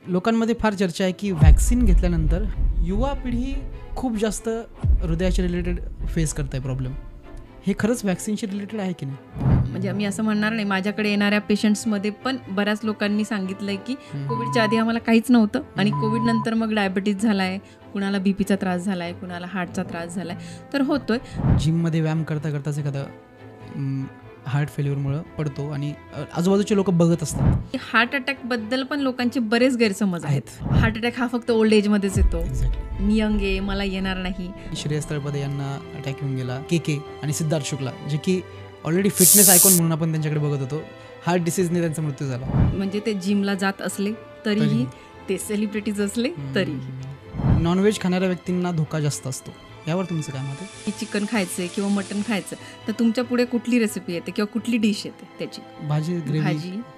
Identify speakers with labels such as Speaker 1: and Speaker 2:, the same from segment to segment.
Speaker 1: लोकांमध्ये फार चर्चा आहे की व्हॅक्सिन घेतल्यानंतर युवा पिढी खूप जास्त हृदयाच्या रिलेटेड फेस करत आहे प्रॉब्लेम. हे खरंच व्हॅक्सिनशी रिलेटेड आहे की नाही?
Speaker 2: म्हणजे मी असं म्हणणार नाही. माझ्याकडे येणाऱ्या पेशंट्समध्ये पण बऱ्याच लोकांनी सांगितलंय की कोविडच्या आधी आम्हाला काहीच नव्हतं आणि कोविड नंतर मग डायबिटीज झालाय, कुणाला बीपीचा त्रास झालाय, कुणाला हार्टचा त्रास झालाय, तर होतोय.
Speaker 1: जिममध्ये व्यायाम करता करताच एखादा हार्ट फेल्युअरमुळे पडतो आणि आजूबाजूचे लोक बघत असतात.
Speaker 2: हार्ट अटॅकबद्दल पण लोकांचे बरेच गैरसमज आहेत. हार्ट अटॅक हा फक्त ओल्ड एजमध्येच येतो, मी यंग आहे मला येणार नाही.
Speaker 1: श्रेयस तळपदे यांना अटॅक येऊन गेला, के आणि सिद्धार्थ शुक्ला जे की ऑलरेडी फिटनेस आयकॉन म्हणून आपण त्यांच्याकडे बघत होतो, हार्ट डिसीजने त्यांचा मृत्यू झाला.
Speaker 2: म्हणजे ते जिमला जात असले तरीही, ते सेलिब्रिटीज असले तरीही.
Speaker 1: नॉनव्हेज खाणाऱ्या व्यक्तींना धोका जास्त असतो, यावर तुमचं काय मत आहे?
Speaker 2: चिकन खायचंय किंवा मटन खायचं तर तुमच्या पुढे कुठली रेसिपी येते किंवा कुठली डिश येते? त्याची
Speaker 1: भाजी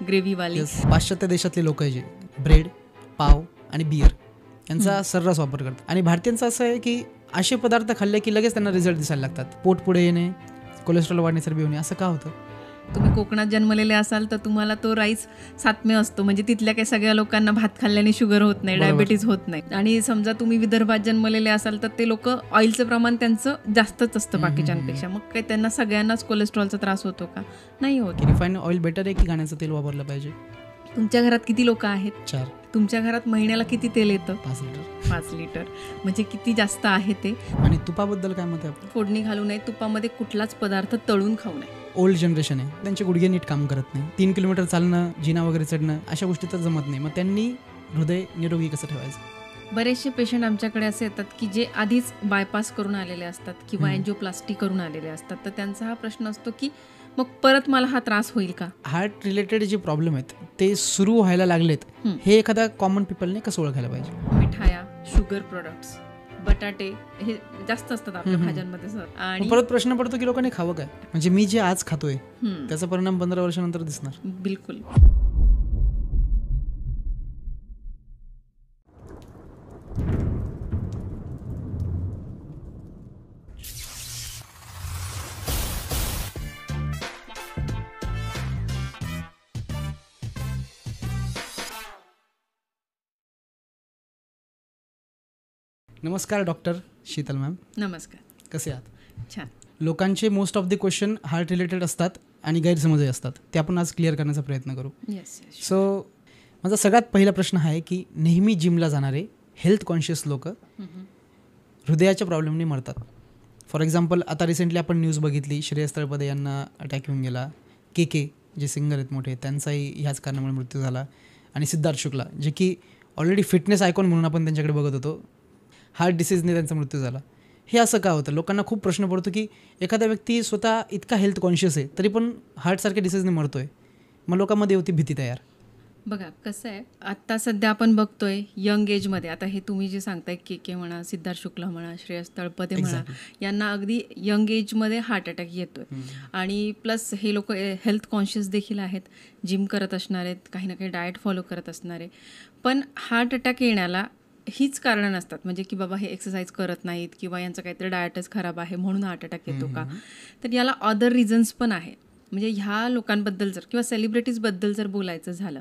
Speaker 2: ग्रेव्हीवाली.
Speaker 1: पाश्चात्य देशातले लोक जे ब्रेड, पाव आणि बियर यांचा सर्रास वापर करतात आणि भारतीयांचं असं आहे की असे पदार्थ खाल्ले की लगेच त्यांना रिझल्ट दिसायला लागतात. पोट पुढे येणे, कोलेस्ट्रॉल वाढणे, चरबी होणे. असं का होतं?
Speaker 2: तुम्ही कोकणात जन्मलेले असाल तर तुम्हाला तो राईस सात्म्य असतो, म्हणजे तिथल्या काही सगळ्या लोकांना भात खाल्ल्याने शुगर होत नाही, डायबिटीज होत नाही. आणि समजा तुम्ही विदर्भात जन्मलेले असाल तर ते लोक ऑइलचं प्रमाण त्यांचं जास्तच असतं बाकीच्यांपेक्षा. मग काही त्यांना सगळ्यांनाच कोलेस्ट्रॉलचा त्रास होतो का? नाही होत.
Speaker 1: रिफाईंड ऑइल बेटर आहे की गाण्याचं तेल वापरलं पाहिजे?
Speaker 2: तुमच्या घरात किती लोक आहेत?
Speaker 1: 4.
Speaker 2: तुमच्या घरात महिन्याला किती तेल येतं?
Speaker 1: 5 लिटर.
Speaker 2: 5 लिटर म्हणजे किती जास्त आहे ते.
Speaker 1: आणि तुपाबद्दल काय मत आहे?
Speaker 2: फोडणी घालू नये, तुपामध्ये कुठलाच पदार्थ तळून खाऊ नये.
Speaker 1: ओल्ड जनरेशन आहे, त्यांचे गुडघे नीट काम करत नाही, 3 किलोमीटर चालणं, जिना वगैरे चढणं अशा गोष्टी तर जमत नाही. मग त्यांनी हृदय निरोगी कसं ठेवायचं?
Speaker 2: बरेचसे पेशंट आमच्याकडे असे येतात की जे आधीच बायपास करून आलेले असतात किंवा एन्जिओप्लास्टी करून आलेले असतात, तर त्यांचा हा प्रश्न असतो की मग परत मला हा त्रास होईल का?
Speaker 1: हार्ट रिलेटेड जे प्रॉब्लेम आहेत ते सुरू व्हायला लागलेत, हे एखादा कॉमन पीपलने कसं ओळखायला पाहिजे?
Speaker 2: मिठाया, शुगर प्रोडक्ट्स, बटाटे हे जास्त असतात आपल्या भाज्यांमध्ये सर. आणि
Speaker 1: परत प्रश्न पडतो की लोकांनी खावं काय? म्हणजे मी जे आज खातोय त्याचा परिणाम 15 वर्षानंतर दिसणार.
Speaker 2: बिलकुल.
Speaker 1: नमस्कार डॉक्टर शीतल मॅम.
Speaker 2: नमस्कार.
Speaker 1: कसे आहात?
Speaker 2: छान.
Speaker 1: लोकांचे most of the question heart related असतात आणि गैरसमजही असतात, ते आपण आज क्लिअर करण्याचा प्रयत्न करू. सो माझा सगळ्यात पहिला प्रश्न आहे की नेहमी जिमला जाणारे हेल्थ कॉन्शियस लोक हृदयाच्या प्रॉब्लेमने मरतात. फॉर एक्झाम्पल आता रिसेंटली आपण न्यूज बघितली, श्रेयस तळपदे यांना अटॅक येऊन गेला, के जे सिंगर आहेत मोठे त्यांचाही ह्याच कारणामुळे मृत्यू झाला, आणि सिद्धार्थ शुक्ला जे की ऑलरेडी फिटनेस आयकॉन म्हणून आपण त्यांच्याकडे बघत होतो, हार्ट डिसीजने त्यांचा मृत्यू झाला. हे असं का होतं? लोकांना खूप प्रश्न पडतो की एखादा व्यक्ती स्वतः इतका हेल्थ कॉन्शियस आहे तरी पण हार्टसारख्या डिसीजने मरतोय, मग लोकांमध्ये होती भीती तयार.
Speaker 2: बघा कसं आहे, आत्ता सध्या आपण बघतोय यंग एजमध्ये, आता हे तुम्ही जे सांगताय के म्हणा, सिद्धार्थ शुक्ला म्हणा, श्रेयस तळपदे म्हणा, यांना अगदी यंग एजमध्ये हार्ट अटॅक येतोय. आणि प्लस हे लोक हेल्थ कॉन्शियस देखील आहेत, जिम करत असणार आहेत, काही ना काही डाएट फॉलो करत असणार आहे. पण हार्ट अटॅक येण्याला हीच कारणं नसतात, म्हणजे की बाबा हे एक्सरसाइज करत नाहीत किंवा यांचं काहीतरी डाएटच खराब आहे म्हणून हार्ट अटॅक येतो का? तर याला अदर रिझन्स पण आहे. म्हणजे ह्या लोकांबद्दल जर किंवा सेलिब्रिटीजबद्दल जर बोलायचं झालं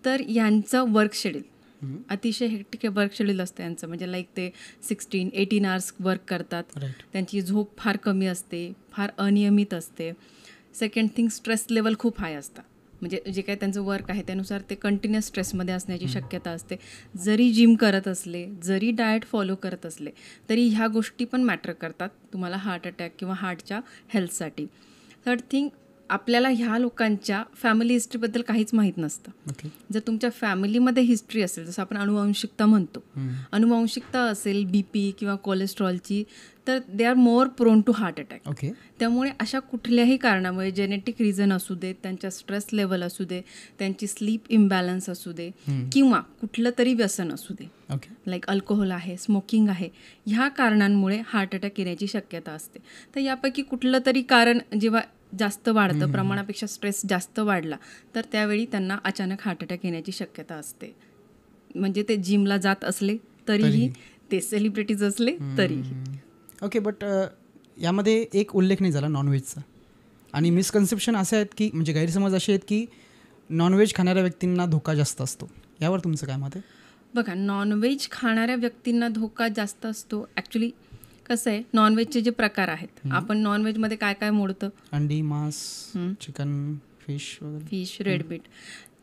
Speaker 2: तर यांचं वर्क शेड्यूल अतिशय हेक्टिक वर्क शेड्यूल असतं यांचं. म्हणजे लाईक ते 16-18 आवर्स वर्क करतात, त्यांची झोप फार कमी असते, फार अनियमित असते. सेकंड थिंग, स्ट्रेस लेवल खूप हाय असतं. म्हणजे जे काही त्यांचं वर्क आहे त्यानुसार ते कंटिन्युअस स्ट्रेसमध्ये असण्याची शक्यता असते. जरी जिम करत असले, जरी डाएट फॉलो करत असले तरी ह्या गोष्टी पण मॅटर करतात तुम्हाला हार्ट अटॅक किंवा हार्टच्या हेल्थसाठी. थर्ड थिंग, आपल्याला ह्या लोकांच्या फॅमिली हिस्ट्रीबद्दल काहीच माहीत नसतं. जर तुमच्या फॅमिलीमध्ये हिस्ट्री असेल, जसं आपण अनुवंशिकता म्हणतो, अनुवंशिकता असेल बीपी किंवा कोलेस्ट्रॉलची, तर they are more prone to heart attack. त्यामुळे अशा कुठल्याही कारणामुळे, जेनेटिक रिझन असू दे, त्यांच्या स्ट्रेस लेवल असू दे, त्यांची स्लीप इम्बॅलन्स असू दे, किंवा कुठलं तरी व्यसन असू दे, लाईक अल्कोहोल आहे, स्मोकिंग आहे, ह्या कारणांमुळे हार्ट अटॅक येण्याची शक्यता असते. तर यापैकी कुठलं तरी कारण जेव्हा जास्त वाढतं, प्रमाणापेक्षा स्ट्रेस जास्त वाढला, तर त्यावेळी त्यांना अचानक हार्ट अटॅक येण्याची शक्यता असते. म्हणजे ते जिमला जात असले तरीही, ते सेलिब्रिटीज असले तरीही.
Speaker 1: ओके, बट यामध्ये एक उल्लेख नाही झाला नॉनव्हेजचा, आणि मिसकन्सेप्शन असे आहेत की, म्हणजे गैरसमज असे आहेत की नॉनव्हेज खाणाऱ्या व्यक्तींना धोका जास्त असतो. यावर तुमचं काय मत आहे?
Speaker 2: बघा, नॉनव्हेज खाणाऱ्या व्यक्तींना धोका जास्त असतो. ॲक्च्युली कसं आहे, नॉनव्हेजचे जे प्रकार आहेत, आपण नॉनव्हेजमध्ये काय काय मोडतं?
Speaker 1: अंडी, मांस, चिकन, फिश वगैरे.
Speaker 2: Fish, red meat.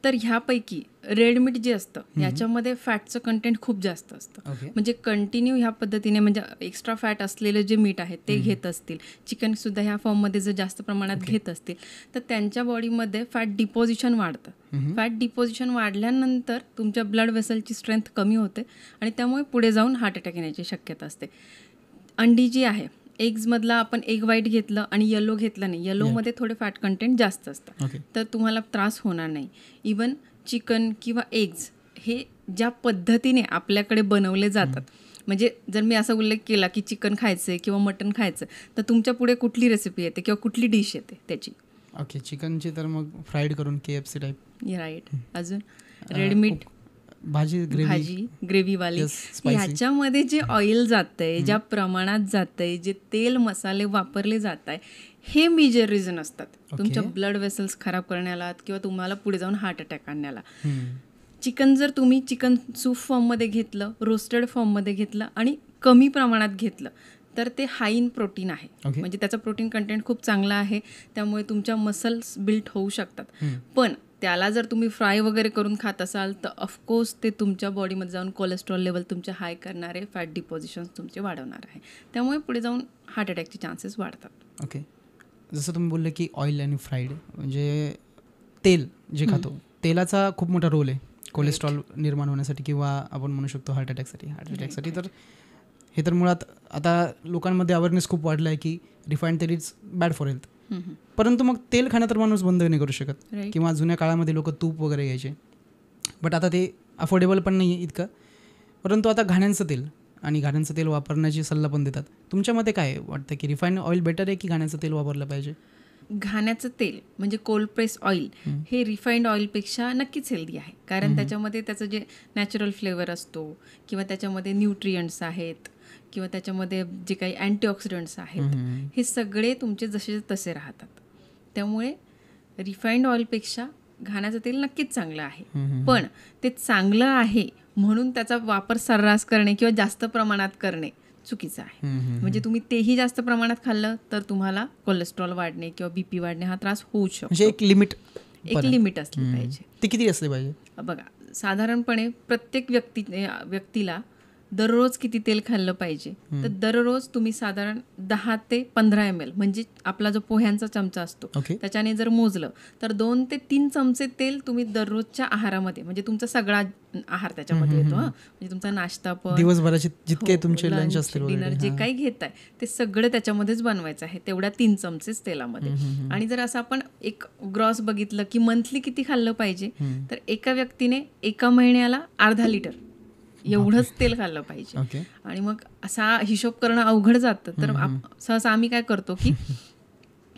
Speaker 2: तर ह्यापैकी रेड मीट जे असतं ह्याच्यामध्ये फॅटचं कंटेंट खूप जास्त असतं. म्हणजे कंटिन्यू ह्या पद्धतीने म्हणजे एक्स्ट्रा फॅट असलेलं जे मीट आहे ते घेत असतील, चिकनसुद्धा ह्या फॉर्ममध्ये जर जास्त प्रमाणात घेत असतील तर त्यांच्या बॉडीमध्ये फॅट डिपॉझिशन वाढतं. फॅट डिपॉझिशन वाढल्यानंतर तुमच्या ब्लड वेसलची स्ट्रेंथ कमी होते आणि त्यामुळे पुढे जाऊन हार्ट अटॅक येण्याची शक्यता असते. अंडी जी आहे, एग्समधला आपण एग व्हाईट घेतलं आणि येलो घेतलं नाही, येलोमध्ये थोडे फॅट कंटेंट जास्त असतं, तर तुम्हाला त्रास होणार नाही. इवन चिकन किंवा एग्ज हे ज्या पद्धतीने आपल्याकडे बनवले जातात, म्हणजे जर मी असा उल्लेख केला की चिकन खायचं आहे किंवा मटन खायचं, तर तुमच्या पुढे कुठली रेसिपी येते किंवा कुठली डिश येते त्याची?
Speaker 1: ओके, चिकनची तर मग फ्राईड करून KFC टाईप.
Speaker 2: राईट. अजून रेड मीट,
Speaker 1: भाजी
Speaker 2: ग्रेव्हीवाली. ह्याच्यामध्ये जे ऑइल जातंय, ज्या प्रमाणात जातंय, जे तेल मसाले वापरले जात आहे, हे मेजर रिझन असतात तुमच्या ब्लड वेसल्स खराब करण्याला किंवा तुम्हाला पुढे जाऊन हार्ट अटॅक आणण्याला. चिकन जर तुम्ही चिकन सूप फॉर्ममध्ये घेतलं, रोस्टेड फॉर्ममध्ये घेतलं आणि कमी प्रमाणात घेतलं तर ते हाय इन प्रोटीन आहे. म्हणजे त्याचा प्रोटीन कंटेंट खूप चांगला आहे, त्यामुळे तुमच्या मसल्स बिल्ड होऊ शकतात. पण त्याला जर तुम्ही फ्राय वगैरे करून खात असाल तर ऑफकोर्स ते तुमच्या बॉडीमध्ये जाऊन कोलेस्ट्रॉल लेवल तुमचे हाय करणारे, फॅट डिपॉझिशन्स तुमचे वाढवणार आहे, त्यामुळे पुढे जाऊन हार्ट अटॅकचे चान्सेस वाढतात.
Speaker 1: ओके, जसं तुम्ही बोलले की ऑइल आणि फ्राईड, म्हणजे तेल जे खातो तेलाचा खूप मोठा रोल आहे कोलेस्ट्रॉल निर्माण होण्यासाठी किंवा आपण म्हणू शकतो हार्ट अटॅकसाठी. तर हे तर मुळात आता लोकांमध्ये अवेअरनेस खूप वाढला आहे की रिफाईंड तेल इज बॅड फॉर हेल्थ. परंतु मग तेल खाणं तर माणूस बंद नाही करू शकत. किंवा जुन्या काळामध्ये लोक तूप वगैरे घ्यायचे, बट आता ते अफोर्डेबल पण नाही आहे इतकं. परंतु आता घाण्यांचं तेल वापरण्याची सल्ला पण देतात. तुमच्या मते काय वाटतं की रिफाईंड ऑइल बेटर आहे की घाण्याचं तेल वापरलं पाहिजे?
Speaker 2: घाण्याचं तेल म्हणजे कोल्ड प्रेस ऑइल हे रिफाईंड ऑइलपेक्षा नक्कीच हेल्दी आहे, कारण त्याच्यामध्ये त्याचं जे नॅचरल फ्लेवर असतो किंवा त्याच्यामध्ये न्यूट्रियंट्स आहेत किंवा त्याच्यामध्ये जे काही अँटीऑक्सिडंट्स आहेत हे सगळे तुमचे जसे तसे राहतात. त्यामुळे रिफाईंड ऑइलपेक्षा घाण्याचं तेल नक्कीच चांगलं आहे. पण ते चांगलं आहे म्हणून त्याचा वापर सर्रास करणे किंवा जास्त प्रमाणात करणे चुकीचं आहे. म्हणजे तुम्ही तेही जास्त प्रमाणात खाल्लं तर तुम्हाला कोलेस्ट्रॉल वाढणे किंवा BP वाढणे हा त्रास होऊ शकतो.
Speaker 1: म्हणजे एक लिमिट
Speaker 2: असली पाहिजे.
Speaker 1: ते किती असले पाहिजे?
Speaker 2: बघा, साधारणपणे प्रत्येक व्यक्तीला दररोज किती तेल खाल्लं पाहिजे, तर दररोज तुम्ही साधारण 10 ते 15 ml म्हणजे आपला जो पोह्यांचा चमचा असतो त्याच्याने जर मोजलं तर 2 ते 3 चमचे तेल तुम्ही दररोजच्या आहारामध्ये, म्हणजे तुमचा सगळा आहार त्याच्यामध्ये येतो, म्हणजे तुमचा नाश्ता पण,
Speaker 1: दिवसभराचे जितके तुमचे लंच असतील,
Speaker 2: डिनर जे काही घेताय ते सगळं त्याच्यामध्येच बनवायचं आहे, तेवढ्या 3 चमचेच तेलामध्ये. आणि जर असं आपण एक ग्रॉस बघितलं की मंथली किती खाल्लं पाहिजे, तर एका व्यक्तीने एका महिन्याला अर्धा लिटर एवढंच तेल खाल्लं पाहिजे. आणि मग असा हिशोब करणं अवघड जातं. तर सहसा आम्ही काय करतो की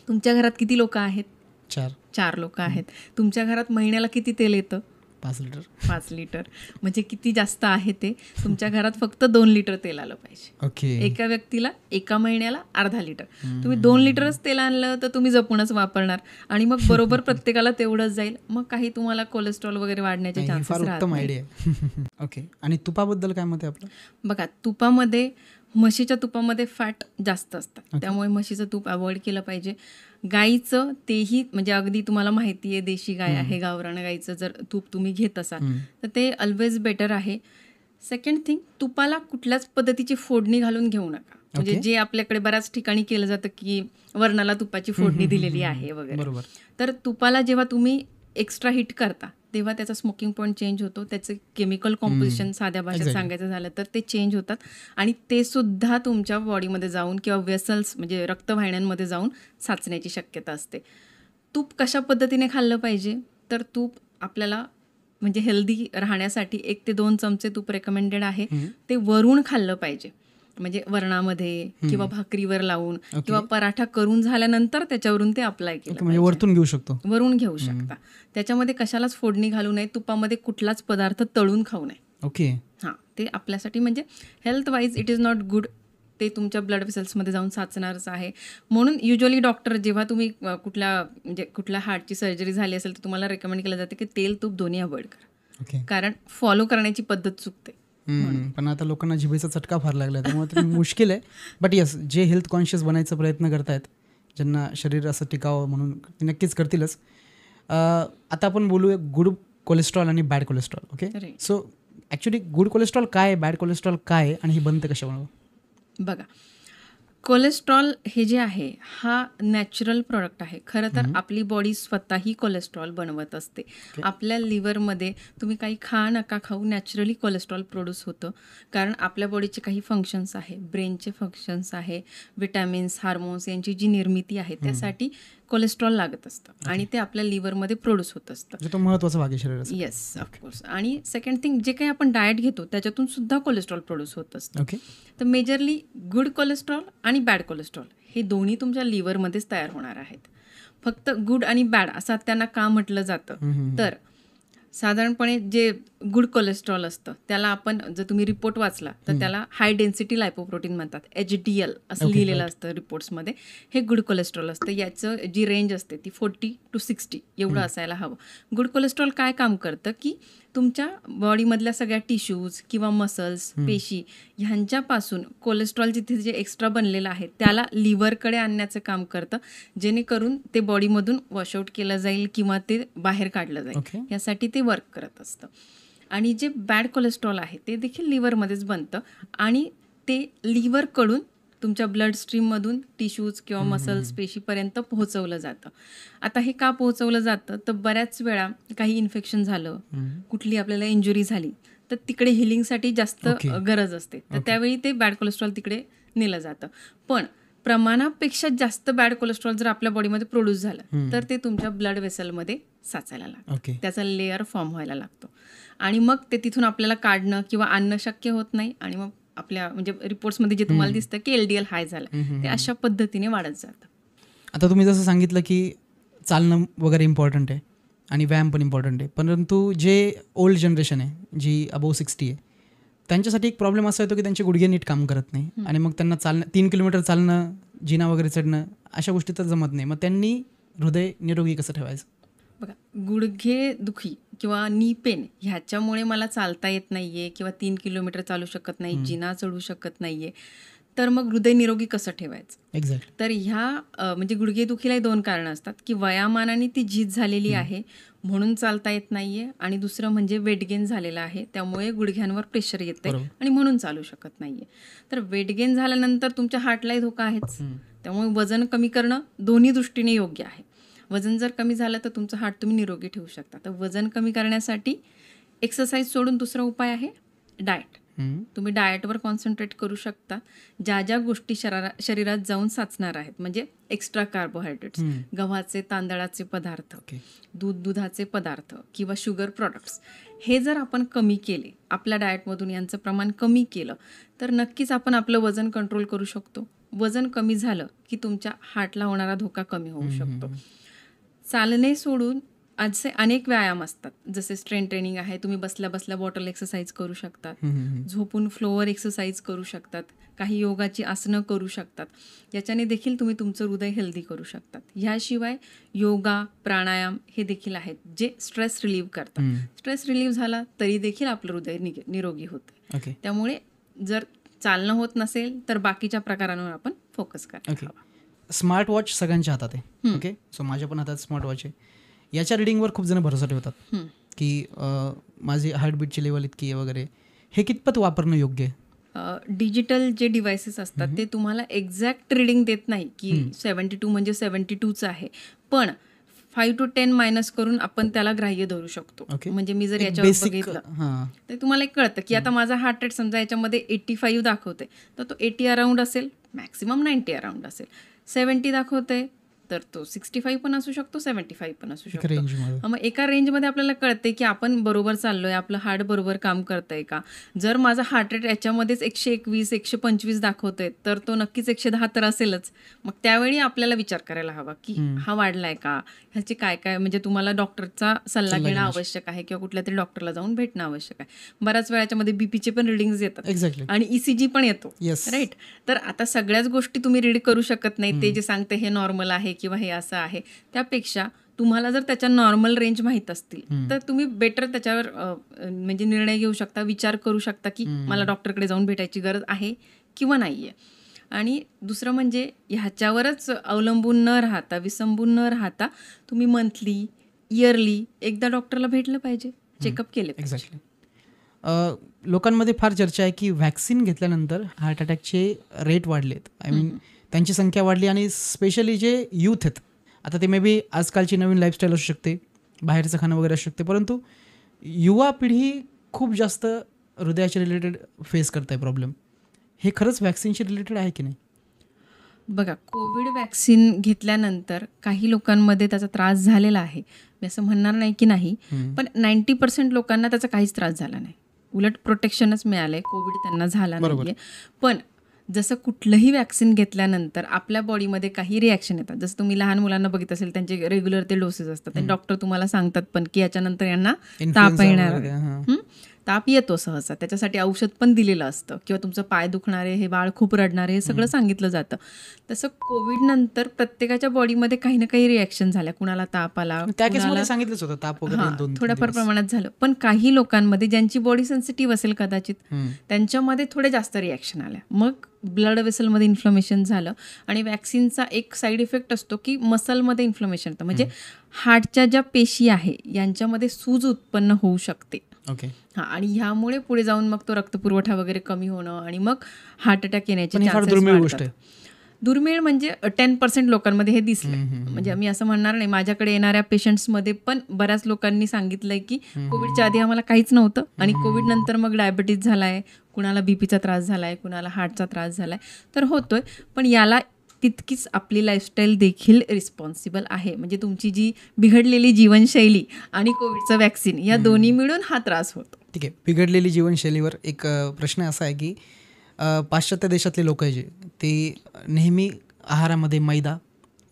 Speaker 2: तुमच्या घरात किती लोक आहेत? 4 लोक आहेत. तुमच्या घरात महिन्याला किती तेल येतं? 5 लिटर. म्हणजे किती जास्त आहे ते? तुमच्या घरात फक्त 2 लिटर तेल आलं पाहिजे एका व्यक्तीला एका महिन्याला अर्धा लिटर. तुम्ही 2 लिटरच तेल आणलं तर तुम्ही जपूनच वापरणार आणि मग बरोबर प्रत्येकाला तेवढंच जाईल. मग काही तुम्हाला कोलेस्ट्रॉल वगैरे वाढण्याचे चान्सेस राहतात.
Speaker 1: ओके, आणि तुपाबद्दल काय मत आहे आपलं?
Speaker 2: बघा, म्हशीच्या तुपामध्ये फॅट जास्त असतात, त्यामुळे म्हशीचं तूप अवॉइड केलं पाहिजे. गाईचं तेही म्हणजे अगदी तुम्हाला माहिती आहे, देशी गाय आहे, गावरान गाईचं जर तूप तुम्ही घेत असाल तर ते ऑलवेज बेटर आहे. सेकंड थिंग, तुपाला कुठल्याच पद्धतीची फोडणी घालून घेऊ नका. म्हणजे जे आपल्याकडे बऱ्याच ठिकाणी केलं जातं की वरणाला तुपाची फोडणी दिलेली आहे वगैरे, तर तुपाला जेव्हा तुम्ही एक्स्ट्रा हीट करता तेव्हा त्याचा स्मोकिंग पॉईंट चेंज होतो, त्याचं केमिकल कॉम्पोजिशन साध्या भाषेत सांगायचं झालं तर ते चेंज होतात आणि ते सुद्धा तुमच्या बॉडीमध्ये जाऊन किंवा वेसल्स म्हणजे रक्तवाहिन्यांमध्ये जाऊन साचण्याची शक्यता असते. तूप कशा पद्धतीने खाल्लं पाहिजे, तर तूप आपल्याला म्हणजे हेल्दी राहण्यासाठी 1 ते 2 चमचे तूप रेकमेंडेड आहे. ते वरून खाल्लं पाहिजे, म्हणजे वरणामध्ये किंवा भाकरीवर लावून किंवा पराठा करून झाल्यानंतर त्याच्यावरून ते अप्लाय केलं,
Speaker 1: म्हणजे
Speaker 2: वरून घेऊ शकता. त्याच्यामध्ये कशालाच फोडणी घालू नये, तुपामध्ये कुठलाच पदार्थ तळून खाऊ नये. ते आपल्यासाठी म्हणजे health wise it is not good. ते तुमच्या ब्लड वेसल्समध्ये जाऊन साचणारच आहे. म्हणून युजली डॉक्टर जेव्हा तुम्ही कुठल्या हार्टची सर्जरी झाली असेल तर तुम्हाला रेकमेंड केलं जाते की तेल तूप दोन्ही अवॉइड करा. कारण फॉलो करण्याची पद्धत चुकते.
Speaker 1: पण आता लोकांना जिभेचा चटका फार लागला त्यामुळे ते मुश्किल आहे. बट यस, जे हेल्थ कॉन्शियस बनायचा प्रयत्न करतायत, ज्यांना शरीर असं टिकावं म्हणून ते नक्कीच करतीलच. आता आपण बोलूया गुड कोलेस्ट्रॉल आणि bad cholesterol. Okay, so actually good cholesterol काय आहे, बॅड कोलेस्ट्रॉल काय आहे आणि ही बनते कशामुळे?
Speaker 2: बघा, कोलेस्ट्रॉल हे जे आहे हा नॅचरल प्रॉडक्ट आहे. खरं तर आपली बॉडी स्वतःही कोलेस्ट्रॉल बनवत असते. आपल्या लिव्हरमध्ये तुम्ही काही खा नका खाऊ, नॅचरली कोलेस्ट्रॉल प्रोड्यूस होतं. कारण आपल्या बॉडीचे काही फंक्शन्स आहे, ब्रेनचे फंक्शन्स आहे, विटॅमिन्स, हार्मोन्स यांची जी निर्मिती आहे त्यासाठी कोलेस्ट्रॉल लागत असतं आणि ते आपल्या लिव्हरमध्ये प्रोड्यूस होत असतं.
Speaker 1: तो महत्त्वाचा भाग आहे शरीराचा.
Speaker 2: Yes, of course. आणि सेकंड थिंग, जे काही आपण डाएट घेतो त्याच्यातून सुद्धा कोलेस्ट्रॉल प्रोड्यूस होत असतं. तर मेजरली गुड कोलेस्ट्रॉल आणि बॅड कोलेस्ट्रॉल हे दोन्ही तुमच्या लिव्हरमध्येच तयार होणार आहेत. फक्त गुड आणि बॅड असं त्यांना का म्हटलं जातं, तर साधारणपणे जे गुड कोलेस्ट्रॉल असतं त्याला आपण, जर तुम्ही रिपोर्ट वाचला तर त्याला हाय डेन्सिटी लायपोप्रोटीन म्हणतात, HDL असं लिहिलेलं असतं रिपोर्ट्समध्ये. हे गुड कोलेस्ट्रॉल असतं. याचं जी रेंज असते ती 40 to 60 एवढं असायला हवं. गुड कोलेस्ट्रॉल काय काम करतं की तुमच्या बॉडीमधल्या सगळ्या टिश्यूज किंवा मसल्स, पेशी ह्यांच्यापासून कोलेस्ट्रॉल जिथे जे एक्स्ट्रा बनलेलं आहे त्याला लिव्हरकडे आणण्याचं काम करतं, जेणेकरून ते बॉडीमधून वॉशआउट केलं जाईल किंवा ते बाहेर काढलं जाईल, यासाठी ते वर्क करत असतं. आणि जे बॅड कोलेस्ट्रॉल आहे ते देखील लिव्हरमध्येच बनतं आणि ते लिव्हरकडून तुमच्या ब्लड स्ट्रीममधून टिश्यूज किंवा मसल्स, पेशीपर्यंत पोहोचवलं जातं. आता हे का पोहोचवलं जातं, तर बऱ्याच वेळा काही इन्फेक्शन झालं, कुठली आपल्याला इंजुरी झाली तर तिकडे हिलिंगसाठी जास्त गरज असते, तर त्यावेळी ते बॅड कोलेस्ट्रॉल तिकडे नेलं जातं. पण प्रमाणापेक्षा जास्त बॅड कोलेस्ट्रॉल जर आपल्या बॉडीमध्ये प्रोड्यूस झालं तर ते तुमच्या ब्लड वेसलमध्ये साचायला लागतं, त्याचा लेअर फॉर्म व्हायला लागतो आणि मग ते तिथून आपल्याला काढणं किंवा आणणं शक्य होत नाही आणि मग आपल्या म्हणजे रिपोर्ट्समध्ये जे तुम्हाला दिसतं की LDL हाय झालं, ते अशा पद्धतीने वाढत जातं.
Speaker 1: आता तुम्ही जसं सांगितलं की चालणं वगैरे इम्पॉर्टंट आहे आणि व्यायाम पण इम्पॉर्टंट आहे, परंतु जे ओल्ड जनरेशन आहे जी अबोव 60 आहे त्यांच्यासाठी एक प्रॉब्लेम असा येतो की त्यांचे गुडघे नीट काम करत नाही आणि मग त्यांना 3 किलोमीटर चालणं, जिना वगैरे चढणं अशा गोष्टी तर जमत नाही. मग त्यांनी हृदय निरोगी कसं ठेवायचं?
Speaker 2: बघा, गुडघे दुखी किंवा नी पेन ह्याच्यामुळे मला चालता येत नाहीये किंवा 3 किलोमीटर चालू शकत नाही, जिना चढू शकत नाहीये, तर मग हृदय निरोगी कसं ठेवायचं?
Speaker 1: एक्झॅक्ट.
Speaker 2: तर ह्या म्हणजे गुडघेदुखीलाही 2 कारणं असतात की वयामानाने ती झीज झालेली आहे म्हणून चालता येत नाहीये, आणि दुसरं म्हणजे वेट गेन झालेलं आहे त्यामुळे गुडघ्यांवर प्रेशर येते आणि म्हणून चालू शकत नाहीये. तर वेट गेन झाल्यानंतर तुमच्या हार्टलाही धोका आहेच, त्यामुळे वजन कमी करणं दोन्ही दृष्टीने योग्य आहे. वजन जर कमी झालं तर तुमचं हार्ट तुम्ही निरोगी ठेवू शकता. तर वजन कमी करण्यासाठी एक्सरसाइज सोडून दुसरा उपाय आहे डाएट. तुम्ही डाएटवर कॉन्सन्ट्रेट करू शकता. ज्या ज्या गोष्टी शरीरात जाऊन साचणार आहेत, म्हणजे एक्स्ट्रा कार्बोहायड्रेट्स, गव्हाचे, तांदळाचे पदार्थ, दुधाचे पदार्थ किंवा शुगर प्रॉडक्ट्स, हे जर आपण कमी केले, आपल्या डाएटमधून यांचं प्रमाण कमी केलं तर नक्कीच आपण आपलं वजन कंट्रोल करू शकतो. वजन कमी झालं की तुमच्या हार्टला होणारा धोका कमी होऊ शकतो. चालणे सोडून असे अनेक व्यायाम असतात, जसे स्ट्रेंथ ट्रेनिंग आहे, तुम्ही बसल्या बसल्या बॉटल एक्सरसाइज करू शकतात, झोपून फ्लोअर एक्सरसाइज करू शकतात, काही योगाची आसनं करू शकतात. याच्याने देखील तुम्ही तुमचं हृदय हेल्दी करू शकतात. ह्याशिवाय योगा, प्राणायाम हे देखील आहेत जे स्ट्रेस रिलीव्ह करतात. स्ट्रेस रिलीव्ह झाला तरी देखील आपलं हृदय निरोगी होतं. त्यामुळे जर चालणं होत नसेल तर बाकीच्या प्रकारांवर आपण फोकस करायला हवा.
Speaker 1: स्मार्ट वॉच सगळ्यांच्या हातात आहे. ओके, सो माझ्या पण हातात स्मार्ट वॉच आहे. याच्या रिडिंगवर खूप जण भरोसा ठेवतात की माझी हार्टबीटची लेवल इतकी आहे वगैरे. हे कितपत वापरणं योग्य आहे?
Speaker 2: डिजिटल जे डिव्हायसेस असतात ते तुम्हाला एक्झॅक्ट रिडिंग देत नाही की 72 म्हणजे 72च आहे, पण 5 to 10 मायनस करून आपण त्याला ग्राह्य धरू शकतो. म्हणजे मी जर याच्यावर बघितलं तर तुम्हाला एक कळतं की आता माझा हार्ट रेट समजा याच्यामध्ये 85 दाखवते तर तो 80 अराउंड असेल, मॅक्सिमम 90 अराउंड असेल. 70 दाखवते तर तो 65 पण असू शकतो, 75 पण असू शकतो. मग एका रेंजमध्ये आपल्याला कळते की आपण बरोबर चाललोय, आपलं हार्ट बरोबर काम करतंय का. जर माझा हार्ट रेट याच्यामध्येच 121, 125 दाखवतोय तर तो नक्कीच 110 तर असेलच. मग त्यावेळी आपल्याला विचार करायला हवा की हा वाढलाय का, ह्याचे काय काय, म्हणजे तुम्हाला डॉक्टरचा सल्ला घेणं आवश्यक आहे किंवा कुठल्या तरी डॉक्टरला जाऊन भेटणं आवश्यक आहे. बऱ्याच वेळाच्यामध्ये बीपीचे पण रिडिंग्स येतात आणि ECG पण येतो, राईट. तर आता सगळ्याच गोष्टी तुम्ही रीड करू शकत नाही, ते जे सांगते हे नॉर्मल आहे किंवा हे असं आहे. त्यापेक्षा तुम्हाला जर त्याच्या नॉर्मल रेंज माहीत असतील तर तुम्ही बेटर त्याच्यावर म्हणजे निर्णय घेऊ शकता, विचार करू शकता की मला डॉक्टरकडे जाऊन भेटायची गरज आहे किंवा नाही आहे. आणि दुसरं म्हणजे ह्याच्यावरच अवलंबून न राहता, विसंबून न राहता तुम्ही मंथली, इयरली एकदा डॉक्टरला भेटलं पाहिजे, चेकअप केले पाहिजे.
Speaker 1: एक्झॅक्टली. लोकांमध्ये फार चर्चा आहे की व्हॅक्सिन घेतल्यानंतर हार्ट अटॅकचे रेट वाढलेत. आय मीन त्यांची संख्या वाढली आणि स्पेशली जे यूथ आहेत, आता ते मे बी आजकालची नवीन लाईफस्टाईल असू शकते, बाहेरचं खाणं वगैरे असू शकते, परंतु युवा पिढी खूप जास्त हृदयाच्या रिलेटेड फेस करत आहे प्रॉब्लेम. हे खरंच व्हॅक्सिनशी रिलेटेड आहे की नाही?
Speaker 2: बघा, कोविड वॅक्सिन घेतल्यानंतर काही लोकांमध्ये त्याचा त्रास झालेला आहे, मी असं म्हणणार नाही की नाही, पण 90% लोकांना त्याचा काहीच त्रास झाला नाही, उलट प्रोटेक्शनच मिळालंय, कोविड त्यांना झाला नाहीये. पण जसं कुठलंही वॅक्सिन घेतल्यानंतर आपल्या बॉडीमध्ये काही रिॲक्शन येतात. जसं तुम्ही लहान मुलांना बघित असेल, त्यांचे रेग्युलर ते डोसेस असतात आणि डॉक्टर तुम्हाला सांगतात पण की याच्यानंतर यांना ताप येणार, ताप येतो सहसा, त्याच्यासाठी औषध पण दिलेलं असतं, किंवा तुमचं पाय दुखणारे, हे बाळ खूप रडणारे, हे सगळं सांगितलं जातं. तसं कोविड नंतर प्रत्येकाच्या बॉडीमध्ये काही ना काही रिॲक्शन झाल्या. कुणाला ताप आला,
Speaker 1: सांगितलंच होतं ताप वगैरे
Speaker 2: थोड्याफार प्रमाणात झालं, पण काही लोकांमध्ये ज्यांची बॉडी सेन्सिटिव्ह असेल कदाचित, त्यांच्यामध्ये थोडे जास्त रिॲक्शन आल्या. मग ब्लड वेसलमध्ये इन्फ्लमेशन झालं. आणि वॅक्सिनचा एक साईड इफेक्ट असतो की मसलमध्ये इन्फ्लमेशन येतं, म्हणजे हार्टच्या ज्या पेशी आहे यांच्यामध्ये सूज उत्पन्न होऊ शकते.
Speaker 1: ओके.
Speaker 2: हां, आणि ह्यामुळे पुढे जाऊन मग तो रक्तपुरवठा वगैरे कमी होणं आणि मग हार्ट अटॅक येण्याची चान्सेस वाढतात. दुर्मिळ म्हणजे 10% लोकांमध्ये हे दिसलंय. म्हणजे मी असं म्हणणार नाही, माझ्याकडे येणाऱ्या पेशंट्समध्ये पण बऱ्याच लोकांनी सांगितलंय की कोविडच्या आधी आम्हाला काहीच नव्हतं आणि कोविड नंतर मग डायबिटीज झालाय, कुणाला बीपीचा त्रास झालाय, कुणाला हार्टचा त्रास झालाय, तर होतोय. पण याला तितकीच आपली लाईफस्टाईल देखील रिस्पॉन्सिबल आहे. म्हणजे तुमची जी बिघडलेली जीवनशैली आणि कोविडचं वॅक्सिन या दोन्ही मिळून हा त्रास होतो.
Speaker 1: ठीक आहे. बिघडलेली जीवनशैलीवर एक प्रश्न असा आहे की पाश्चात्य देशातले लोक जे ते नेहमी आहारामध्ये मैदा,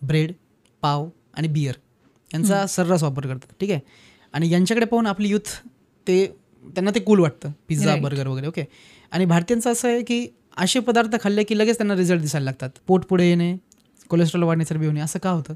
Speaker 1: ब्रेड, पाव आणि बियर यांचा सर्रास वापर करतात. ठीक आहे. आणि यांच्याकडे पाहून आपली यूथ त्यांना ते कूल वाटतं, पिझ्झा, बर्गर वगैरे. ओके. आणि भारतीयांचं असं आहे की असे पदार्थ खाल्ले की लगेच त्यांना रिझल्ट दिसायला लागतात, पोट पुढे येणे, कोलेस्ट्रॉल वाढणे, चरबी होणे. असं का होतं?